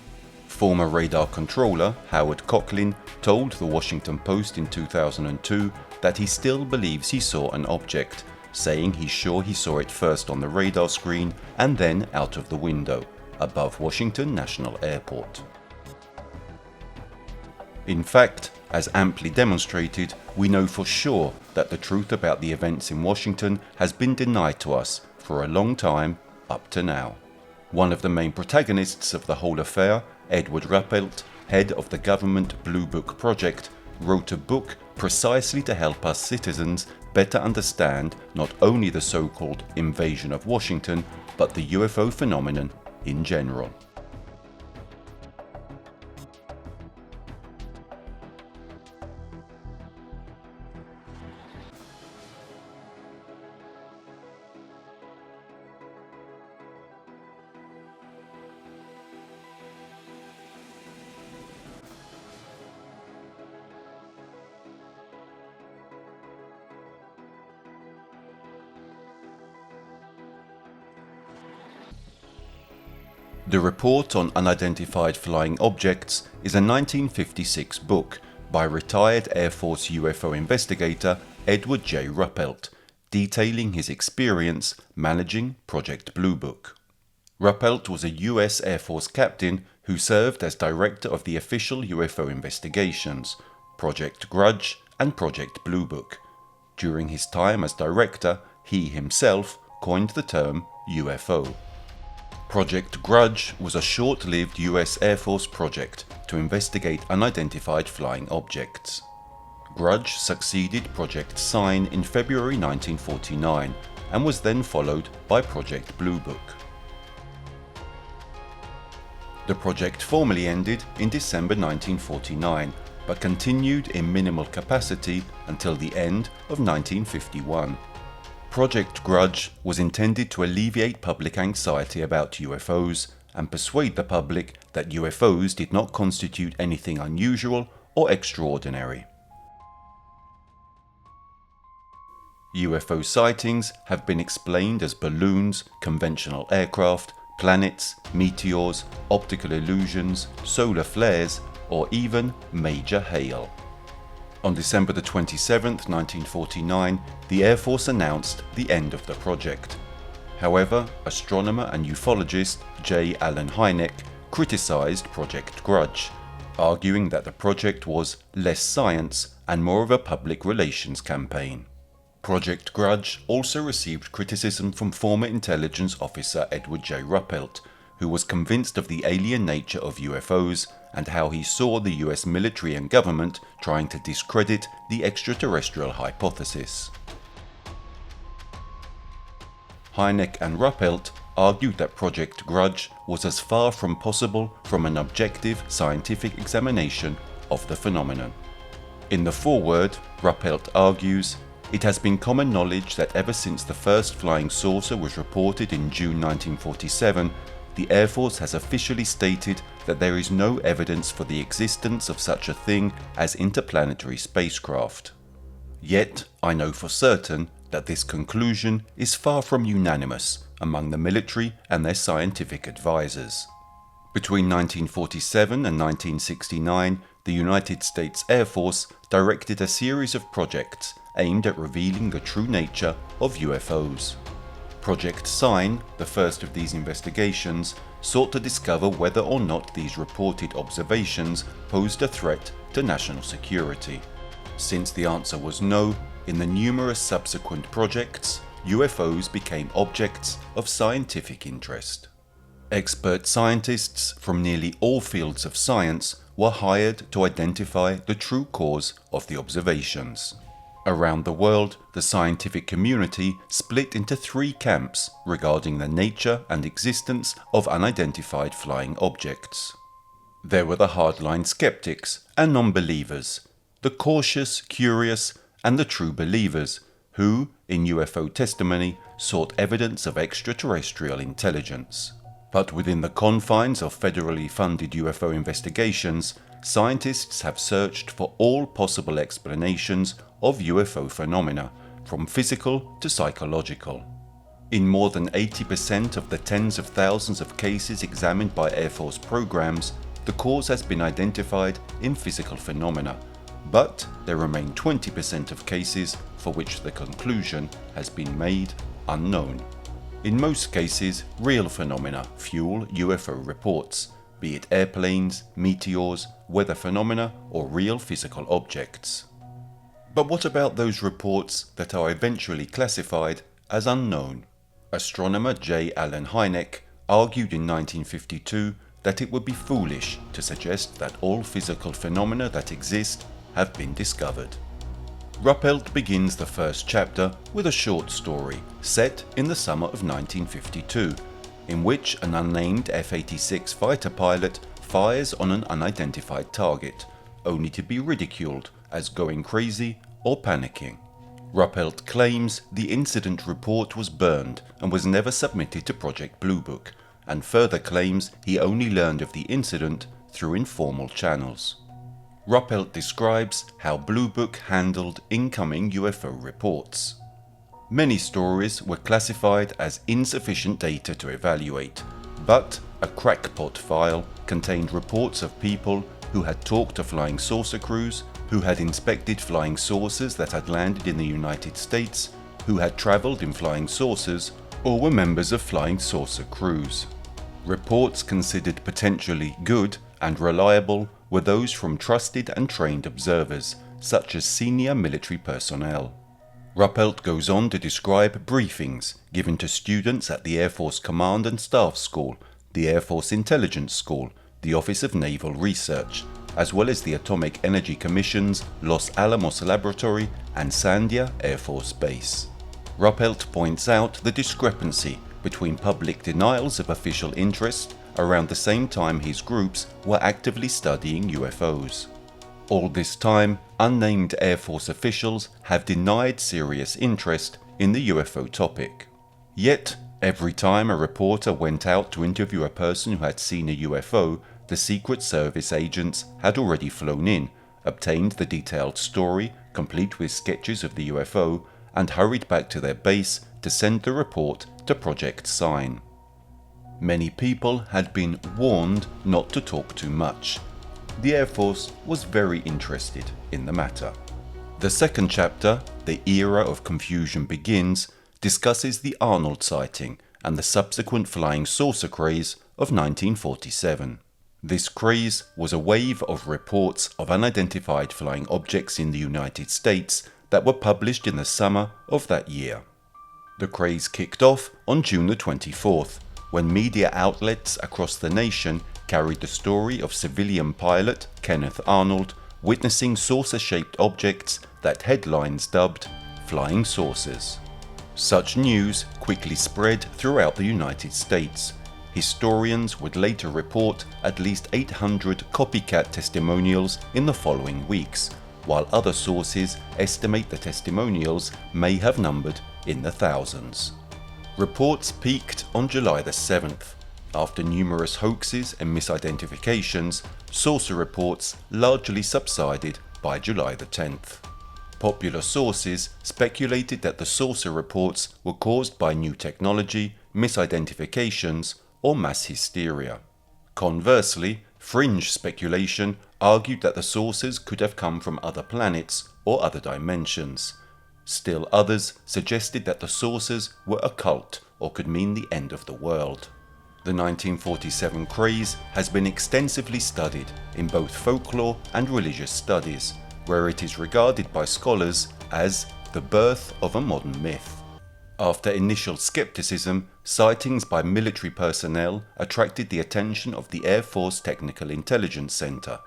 Former radar controller Howard Coughlin told the Washington Post in 2002 that he still believes he saw an object, saying he's sure he saw it first on the radar screen and then out of the window above Washington National Airport. In fact, as amply demonstrated, we know for sure that the truth about the events in Washington has been denied to us for a long time up to now. One of the main protagonists of the whole affair, Edward Ruppelt, head of the government Blue Book project, wrote a book precisely to help us citizens better understand not only the so-called invasion of Washington, but the UFO phenomenon in general. The Report on Unidentified Flying Objects is a 1956 book by retired Air Force UFO investigator Edward J. Ruppelt, detailing his experience managing Project Blue Book. Ruppelt was a US Air Force captain who served as director of the official UFO investigations, Project Grudge and Project Blue Book. During his time as director, he himself coined the term UFO. Project Grudge was a short-lived US Air Force project to investigate unidentified flying objects. Grudge succeeded Project Sign in February 1949 and was then followed by Project Blue Book. The project formally ended in December 1949, but continued in minimal capacity until the end of 1951. Project Grudge was intended to alleviate public anxiety about UFOs and persuade the public that UFOs did not constitute anything unusual or extraordinary. UFO sightings have been explained as balloons, conventional aircraft, planets, meteors, optical illusions, solar flares, or even major hail. On December 27, 1949, the Air Force announced the end of the project. However, astronomer and ufologist J. Allen Hynek criticized Project Grudge, arguing that the project was less science and more of a public relations campaign. Project Grudge also received criticism from former intelligence officer Edward J. Ruppelt, who was convinced of the alien nature of UFOs and how he saw the US military and government trying to discredit the extraterrestrial hypothesis. Hynek and Ruppelt argued that Project Grudge was as far from possible from an objective scientific examination of the phenomenon. In the foreword, Ruppelt argues, "It has been common knowledge that ever since the first flying saucer was reported in June 1947, the Air Force has officially stated that there is no evidence for the existence of such a thing as interplanetary spacecraft. Yet, I know for certain that this conclusion is far from unanimous among the military and their scientific advisors." Between 1947 and 1969, the United States Air Force directed a series of projects aimed at revealing the true nature of UFOs. Project Sign, the first of these investigations, sought to discover whether or not these reported observations posed a threat to national security. Since the answer was no, in the numerous subsequent projects, UFOs became objects of scientific interest. Expert scientists from nearly all fields of science were hired to identify the true cause of the observations. Around the world, the scientific community split into three camps regarding the nature and existence of unidentified flying objects. There were the hardline skeptics and non-believers, the cautious, curious, and the true believers, who, in UFO testimony, sought evidence of extraterrestrial intelligence. But within the confines of federally funded UFO investigations, scientists have searched for all possible explanations of UFO phenomena, from physical to psychological. In more than 80% of the tens of thousands of cases examined by Air Force programs, the cause has been identified in physical phenomena, but there remain 20% of cases for which the conclusion has been made unknown. In most cases, real phenomena fuel UFO reports, be it airplanes, meteors, weather phenomena, or real physical objects. But what about those reports that are eventually classified as unknown? Astronomer J. Allen Hynek argued in 1952 that it would be foolish to suggest that all physical phenomena that exist have been discovered. Ruppelt begins the first chapter with a short story set in the summer of 1952, in which an unnamed F-86 fighter pilot fires on an unidentified target, only to be ridiculed as going crazy or panicking. Ruppelt claims the incident report was burned and was never submitted to Project Blue Book, and further claims he only learned of the incident through informal channels. Ruppelt describes how Blue Book handled incoming UFO reports. Many stories were classified as insufficient data to evaluate, but a crackpot file contained reports of people who had talked to flying saucer crews, who had inspected flying saucers that had landed in the United States, who had traveled in flying saucers, or were members of flying saucer crews. Reports considered potentially good and reliable were those from trusted and trained observers, such as senior military personnel. Ruppelt goes on to describe briefings given to students at the Air Force Command and Staff School, the Air Force Intelligence School, the Office of Naval Research, as well as the Atomic Energy Commission's Los Alamos Laboratory and Sandia Air Force Base. Ruppelt points out the discrepancy between public denials of official interest around the same time his groups were actively studying UFOs. All this time, unnamed Air Force officials have denied serious interest in the UFO topic. Yet, every time a reporter went out to interview a person who had seen a UFO, the Secret Service agents had already flown in, obtained the detailed story, complete with sketches of the UFO, and hurried back to their base to send the report to Project Sign. Many people had been warned not to talk too much. The Air Force was very interested in the matter. The second chapter, The Era of Confusion Begins, discusses the Arnold sighting and the subsequent flying saucer craze of 1947. This craze was a wave of reports of unidentified flying objects in the United States that were published in the summer of that year. The craze kicked off on June the 24th, when media outlets across the nation carried the story of civilian pilot Kenneth Arnold witnessing saucer-shaped objects that headlines dubbed flying saucers. Such news quickly spread throughout the United States. Historians would later report at least 800 copycat testimonials in the following weeks, while other sources estimate the testimonials may have numbered in the thousands. Reports peaked on July the 7th. After numerous hoaxes and misidentifications, saucer reports largely subsided by July the 10th. Popular sources speculated that the saucer reports were caused by new technology, misidentifications, or mass hysteria. Conversely, fringe speculation argued that the saucers could have come from other planets or other dimensions. Still others suggested that the saucers were occult or could mean the end of the world. The 1947 craze has been extensively studied in both folklore and religious studies, where it is regarded by scholars as the birth of a modern myth. After initial skepticism, sightings by military personnel attracted the attention of the Air Force Technical Intelligence Center.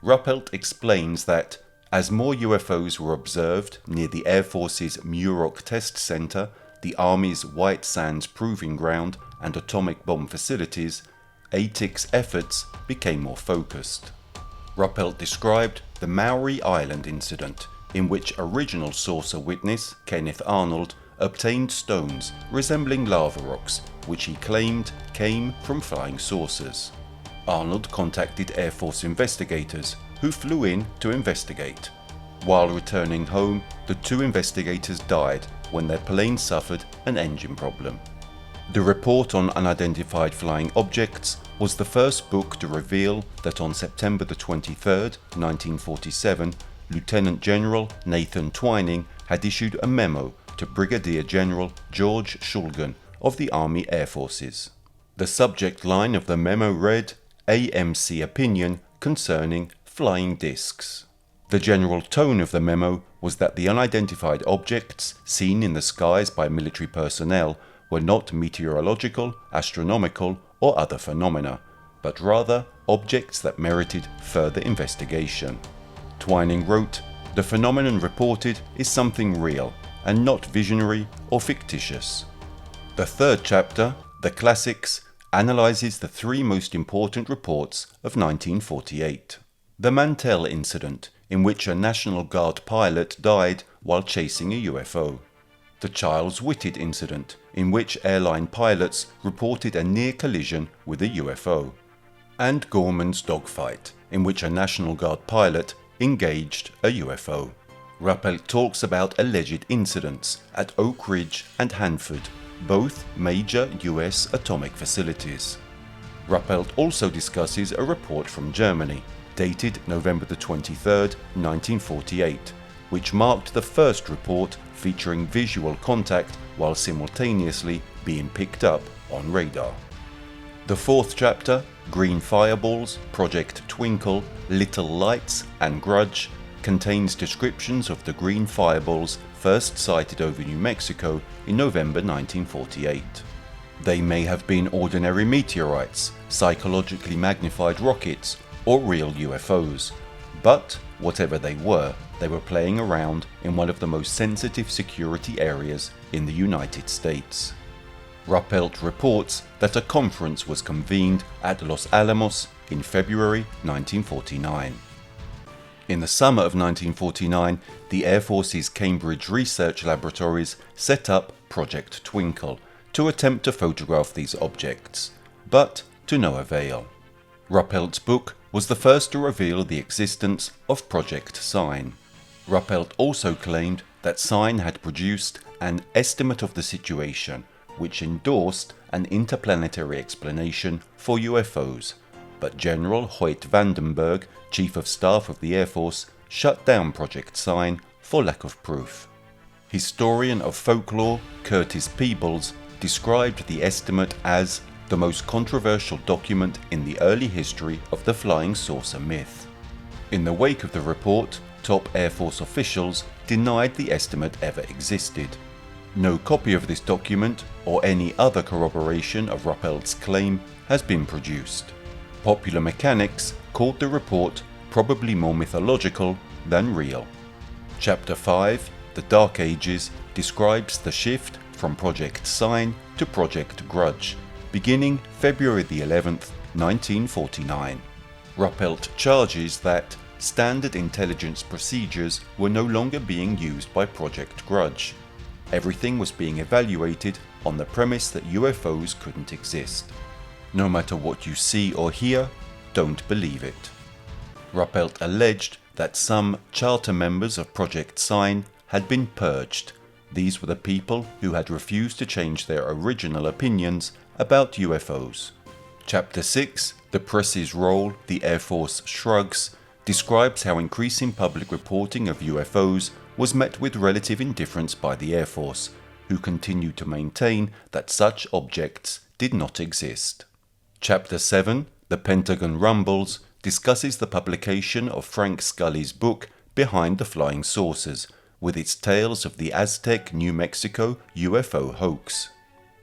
Ruppelt explains that, as more UFOs were observed near the Air Force's Muroc Test Center, the Army's White Sands Proving Ground, and atomic bomb facilities, ATIC's efforts became more focused. Ruppelt described the Maury Island incident, in which original saucer witness Kenneth Arnold obtained stones resembling lava rocks, which he claimed came from flying saucers. Arnold contacted Air Force investigators, who flew in to investigate. While returning home, the two investigators died when their plane suffered an engine problem. The report on unidentified flying objects was the first book to reveal that on September 23, 1947, Lieutenant General Nathan Twining had issued a memo to Brigadier General George Shulgin of the Army Air Forces. The subject line of the memo read, "AMC opinion concerning flying discs." The general tone of the memo was that the unidentified objects seen in the skies by military personnel were not meteorological, astronomical, or other phenomena, but rather objects that merited further investigation. Twining wrote, "The phenomenon reported is something real, and not visionary or fictitious." The third chapter, The Classics, analyzes the three most important reports of 1948. The Mantell incident, in which a National Guard pilot died while chasing a UFO. The Charles Whitted incident, in which airline pilots reported a near collision with a UFO. And Gorman's dogfight, in which a National Guard pilot engaged a UFO. Ruppelt talks about alleged incidents at Oak Ridge and Hanford, both major US atomic facilities. Ruppelt also discusses a report from Germany, dated November 23, 1948, which marked the first report featuring visual contact while simultaneously being picked up on radar. The fourth chapter, Green Fireballs, Project Twinkle, Little Lights, and Grudge, contains descriptions of the green fireballs first sighted over New Mexico in November 1948. They may have been ordinary meteorites, psychologically magnified rockets, or real UFOs, but whatever they were playing around in one of the most sensitive security areas in the United States. Ruppelt reports that a conference was convened at Los Alamos in February 1949. In the summer of 1949, the Air Force's Cambridge Research Laboratories set up Project Twinkle to attempt to photograph these objects, but to no avail. Ruppelt's book was the first to reveal the existence of Project Sign. Ruppelt also claimed that Sign had produced an estimate of the situation, which endorsed an interplanetary explanation for UFOs, but General Hoyt Vandenberg, Chief of Staff of the Air Force, shut down Project Sign for lack of proof. Historian of folklore Curtis Peebles described the estimate as the most controversial document in the early history of the flying saucer myth. In the wake of the report, top Air Force officials denied the estimate ever existed. No copy of this document or any other corroboration of Ruppelt's claim has been produced. Popular mechanics called the report probably more mythological than real. Chapter 5, The Dark Ages, describes the shift from Project Sign to Project Grudge, beginning February 11th, 1949. Ruppelt charges that standard intelligence procedures were no longer being used by Project Grudge. Everything was being evaluated on the premise that UFOs couldn't exist. No matter what you see or hear, don't believe it. Ruppelt alleged that some charter members of Project Sign had been purged. These were the people who had refused to change their original opinions about UFOs. Chapter 6, The Press's Role, the Air Force Shrugs, describes how increasing public reporting of UFOs was met with relative indifference by the Air Force, who continued to maintain that such objects did not exist. Chapter 7, The Pentagon Rumbles, discusses the publication of Frank Scully's book Behind the Flying Saucers, with its tales of the Aztec, New Mexico UFO hoax.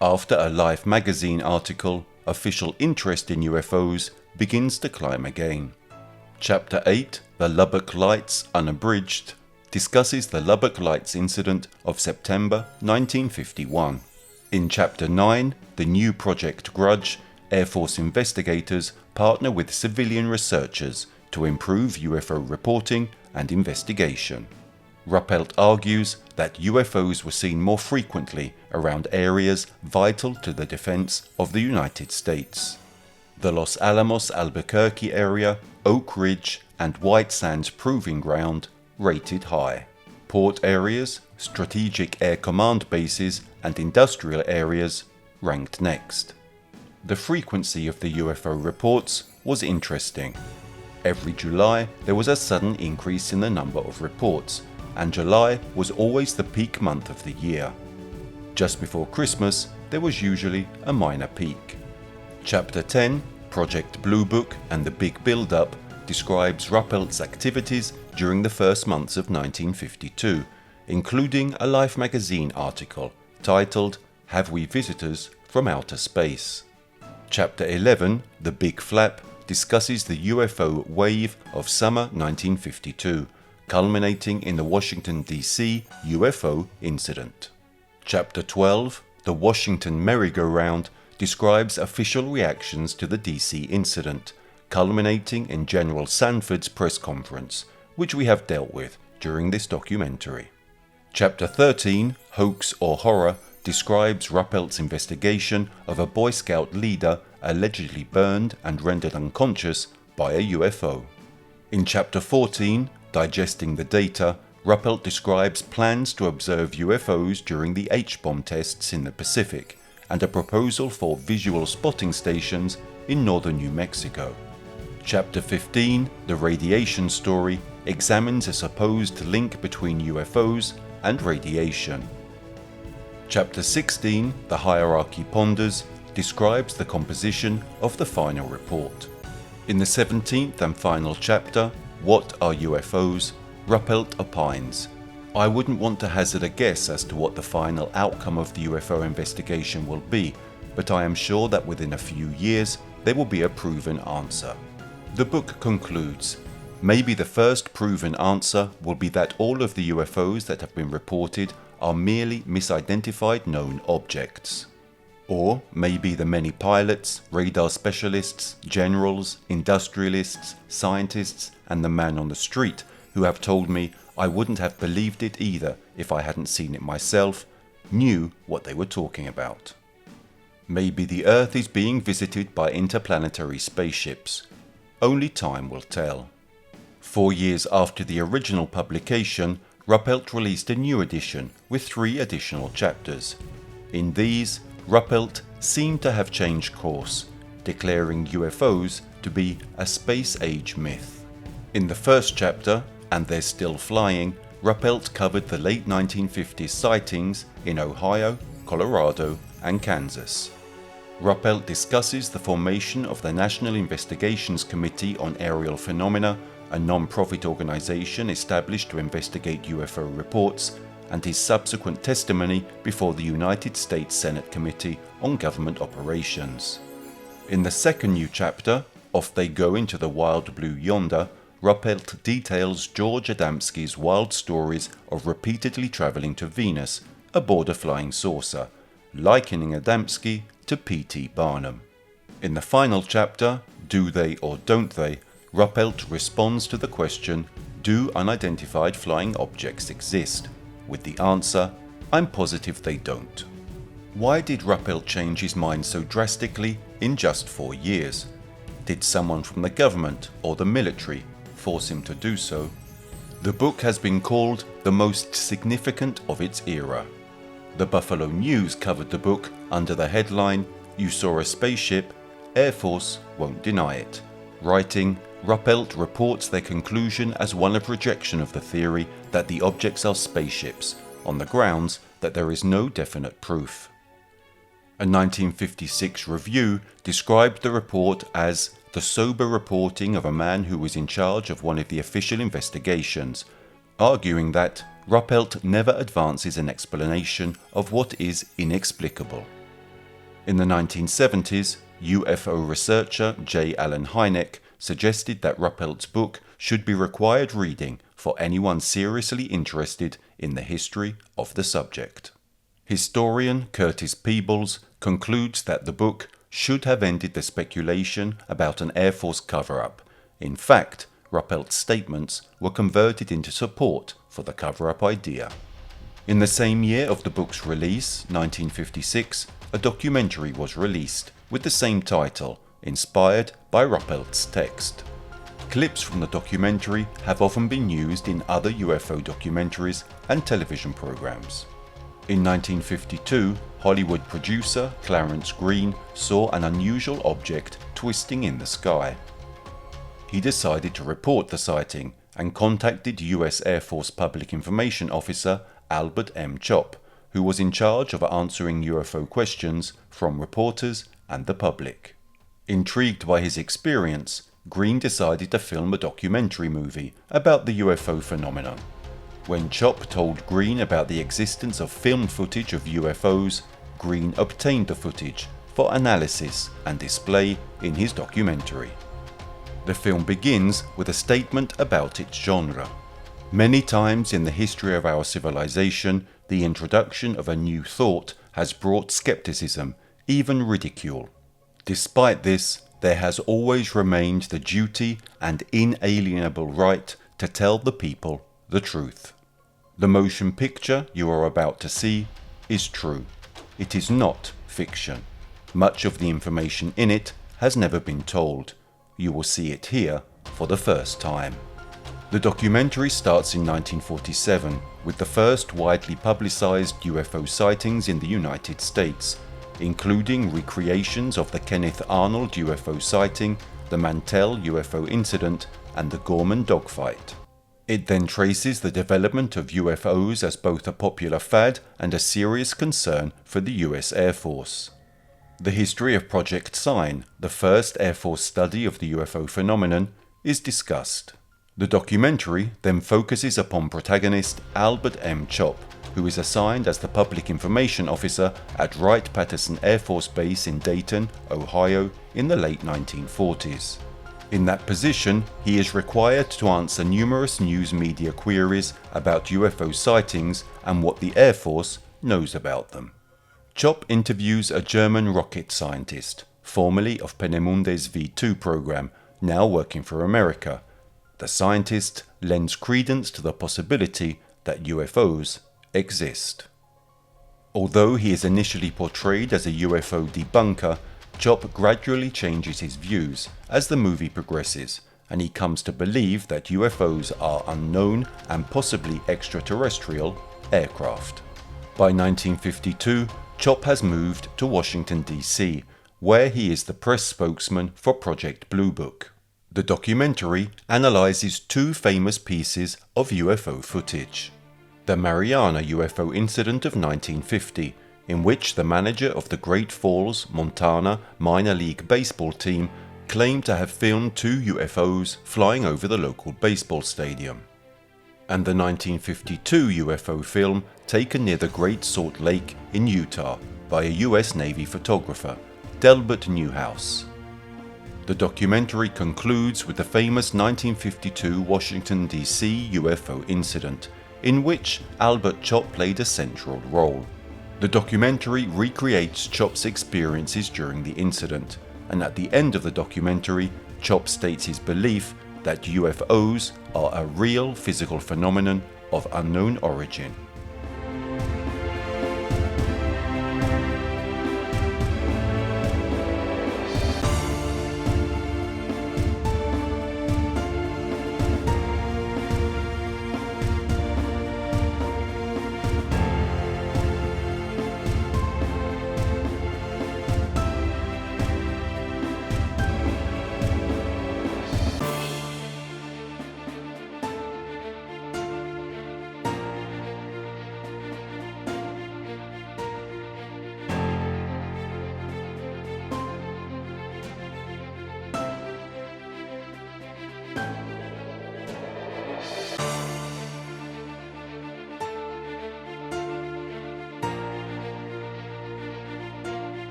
After a Life magazine article, official interest in UFOs begins to climb again. Chapter 8, The Lubbock Lights Unabridged, discusses the Lubbock Lights incident of September 1951. In Chapter 9, The New Project Grudge, Air Force investigators partner with civilian researchers to improve UFO reporting and investigation. Ruppelt argues that UFOs were seen more frequently around areas vital to the defense of the United States. The Los Alamos Albuquerque area, Oak Ridge, and White Sands Proving Ground rated high. Port areas, strategic air command bases, and industrial areas ranked next. The frequency of the UFO reports was interesting. Every July there was a sudden increase in the number of reports, and July was always the peak month of the year. Just before Christmas there was usually a minor peak. Chapter 10, Project Blue Book and the Big Build-Up, describes Ruppelt's activities during the first months of 1952, including a Life magazine article titled "Have We Visitors from Outer Space?" Chapter 11, The Big Flap, discusses the UFO wave of summer 1952, culminating in the Washington, D.C. UFO incident. Chapter 12, The Washington Merry-Go-Round, describes official reactions to the D.C. incident, culminating in General Sanford's press conference, which we have dealt with during this documentary. Chapter 13, Hoax or Horror, describes Ruppelt's investigation of a Boy Scout leader allegedly burned and rendered unconscious by a UFO. In Chapter 14, Digesting the Data, Ruppelt describes plans to observe UFOs during the H-bomb tests in the Pacific and a proposal for visual spotting stations in northern New Mexico. Chapter 15, The Radiation Story, examines a supposed link between UFOs and radiation. Chapter 16, The Hierarchy Ponders, describes the composition of the final report. In the 17th and final chapter, What Are UFOs?, Ruppelt opines, "I wouldn't want to hazard a guess as to what the final outcome of the UFO investigation will be, but I am sure that within a few years there will be a proven answer." The book concludes, "Maybe the first proven answer will be that all of the UFOs that have been reported are merely misidentified known objects. Or maybe the many pilots, radar specialists, generals, industrialists, scientists, and the man on the street who have told me I wouldn't have believed it either if I hadn't seen it myself, knew what they were talking about. Maybe the Earth is being visited by interplanetary spaceships. Only time will tell." 4 years after the original publication, Ruppelt released a new edition with 3 additional chapters. In these, Ruppelt seemed to have changed course, declaring UFOs to be a space-age myth. In the first chapter, And They're Still Flying, Ruppelt covered the late 1950s sightings in Ohio, Colorado, and Kansas. Ruppelt discusses the formation of the National Investigations Committee on Aerial Phenomena, a non-profit organization established to investigate UFO reports, and his subsequent testimony before the United States Senate Committee on Government Operations. In the second new chapter, Off They Go into the Wild Blue Yonder, Ruppelt details George Adamski's wild stories of repeatedly traveling to Venus aboard a flying saucer, likening Adamski to P.T. Barnum. In the final chapter, Do They or Don't They?, Ruppelt responds to the question, do unidentified flying objects exist? With the answer, I'm positive they don't. Why did Ruppelt change his mind so drastically in just 4 years? Did someone from the government or the military force him to do so? The book has been called the most significant of its era. The Buffalo News covered the book under the headline, You Saw a Spaceship, Air Force Won't Deny It, writing, Ruppelt reports their conclusion as one of rejection of the theory that the objects are spaceships, on the grounds that there is no definite proof. A 1956 review described the report as the sober reporting of a man who was in charge of one of the official investigations, arguing that Ruppelt never advances an explanation of what is inexplicable. In the 1970s, UFO researcher J. Allen Hynek suggested that Ruppelt's book should be required reading for anyone seriously interested in the history of the subject. Historian Curtis Peebles concludes that the book should have ended the speculation about an Air Force cover-up. In fact, Ruppelt's statements were converted into support for the cover-up idea. In the same year of the book's release, 1956, a documentary was released with the same title, inspired by Ruppelt's text. Clips from the documentary have often been used in other UFO documentaries and television programs. In 1952, Hollywood producer Clarence Green saw an unusual object twisting in the sky. He decided to report the sighting and contacted US Air Force Public Information Officer Albert M. Chop, who was in charge of answering UFO questions from reporters and the public. Intrigued by his experience, Green decided to film a documentary movie about the UFO phenomenon. When Chop told Green about the existence of film footage of UFOs, Green obtained the footage for analysis and display in his documentary. The film begins with a statement about its genre. Many times in the history of our civilization, the introduction of a new thought has brought skepticism, even ridicule. Despite this, there has always remained the duty and inalienable right to tell the people the truth. The motion picture you are about to see is true. It is not fiction. Much of the information in it has never been told. You will see it here for the first time. The documentary starts in 1947 with the first widely publicized UFO sightings in the United States, including recreations of the Kenneth Arnold UFO sighting, the Mantell UFO incident, and the Gorman dogfight. It then traces the development of UFOs as both a popular fad and a serious concern for the US Air Force. The history of Project Sign, the first Air Force study of the UFO phenomenon, is discussed. The documentary then focuses upon protagonist Albert M. Chop, who is assigned as the Public Information Officer at Wright-Patterson Air Force Base in Dayton, Ohio in the late 1940s. In that position, he is required to answer numerous news media queries about UFO sightings and what the Air Force knows about them. Chop interviews a German rocket scientist, formerly of Peenemunde's V2 program, now working for America. The scientist lends credence to the possibility that UFOs exist. Although he is initially portrayed as a UFO debunker, Chop gradually changes his views as the movie progresses, and he comes to believe that UFOs are unknown and possibly extraterrestrial aircraft. By 1952, Chop has moved to Washington, D.C., where he is the press spokesman for Project Blue Book. The documentary analyzes two famous pieces of UFO footage. The Mariana UFO incident of 1950, in which the manager of the Great Falls, Montana minor league baseball team claimed to have filmed two UFOs flying over the local baseball stadium. And the 1952 UFO film taken near the Great Salt Lake in Utah by a US Navy photographer, Delbert Newhouse. The documentary concludes with the famous 1952 Washington, D.C. UFO incident, in which Albert Chop played a central role. The documentary recreates Chop's experiences during the incident, and at the end of the documentary, Chop states his belief that UFOs are a real physical phenomenon of unknown origin.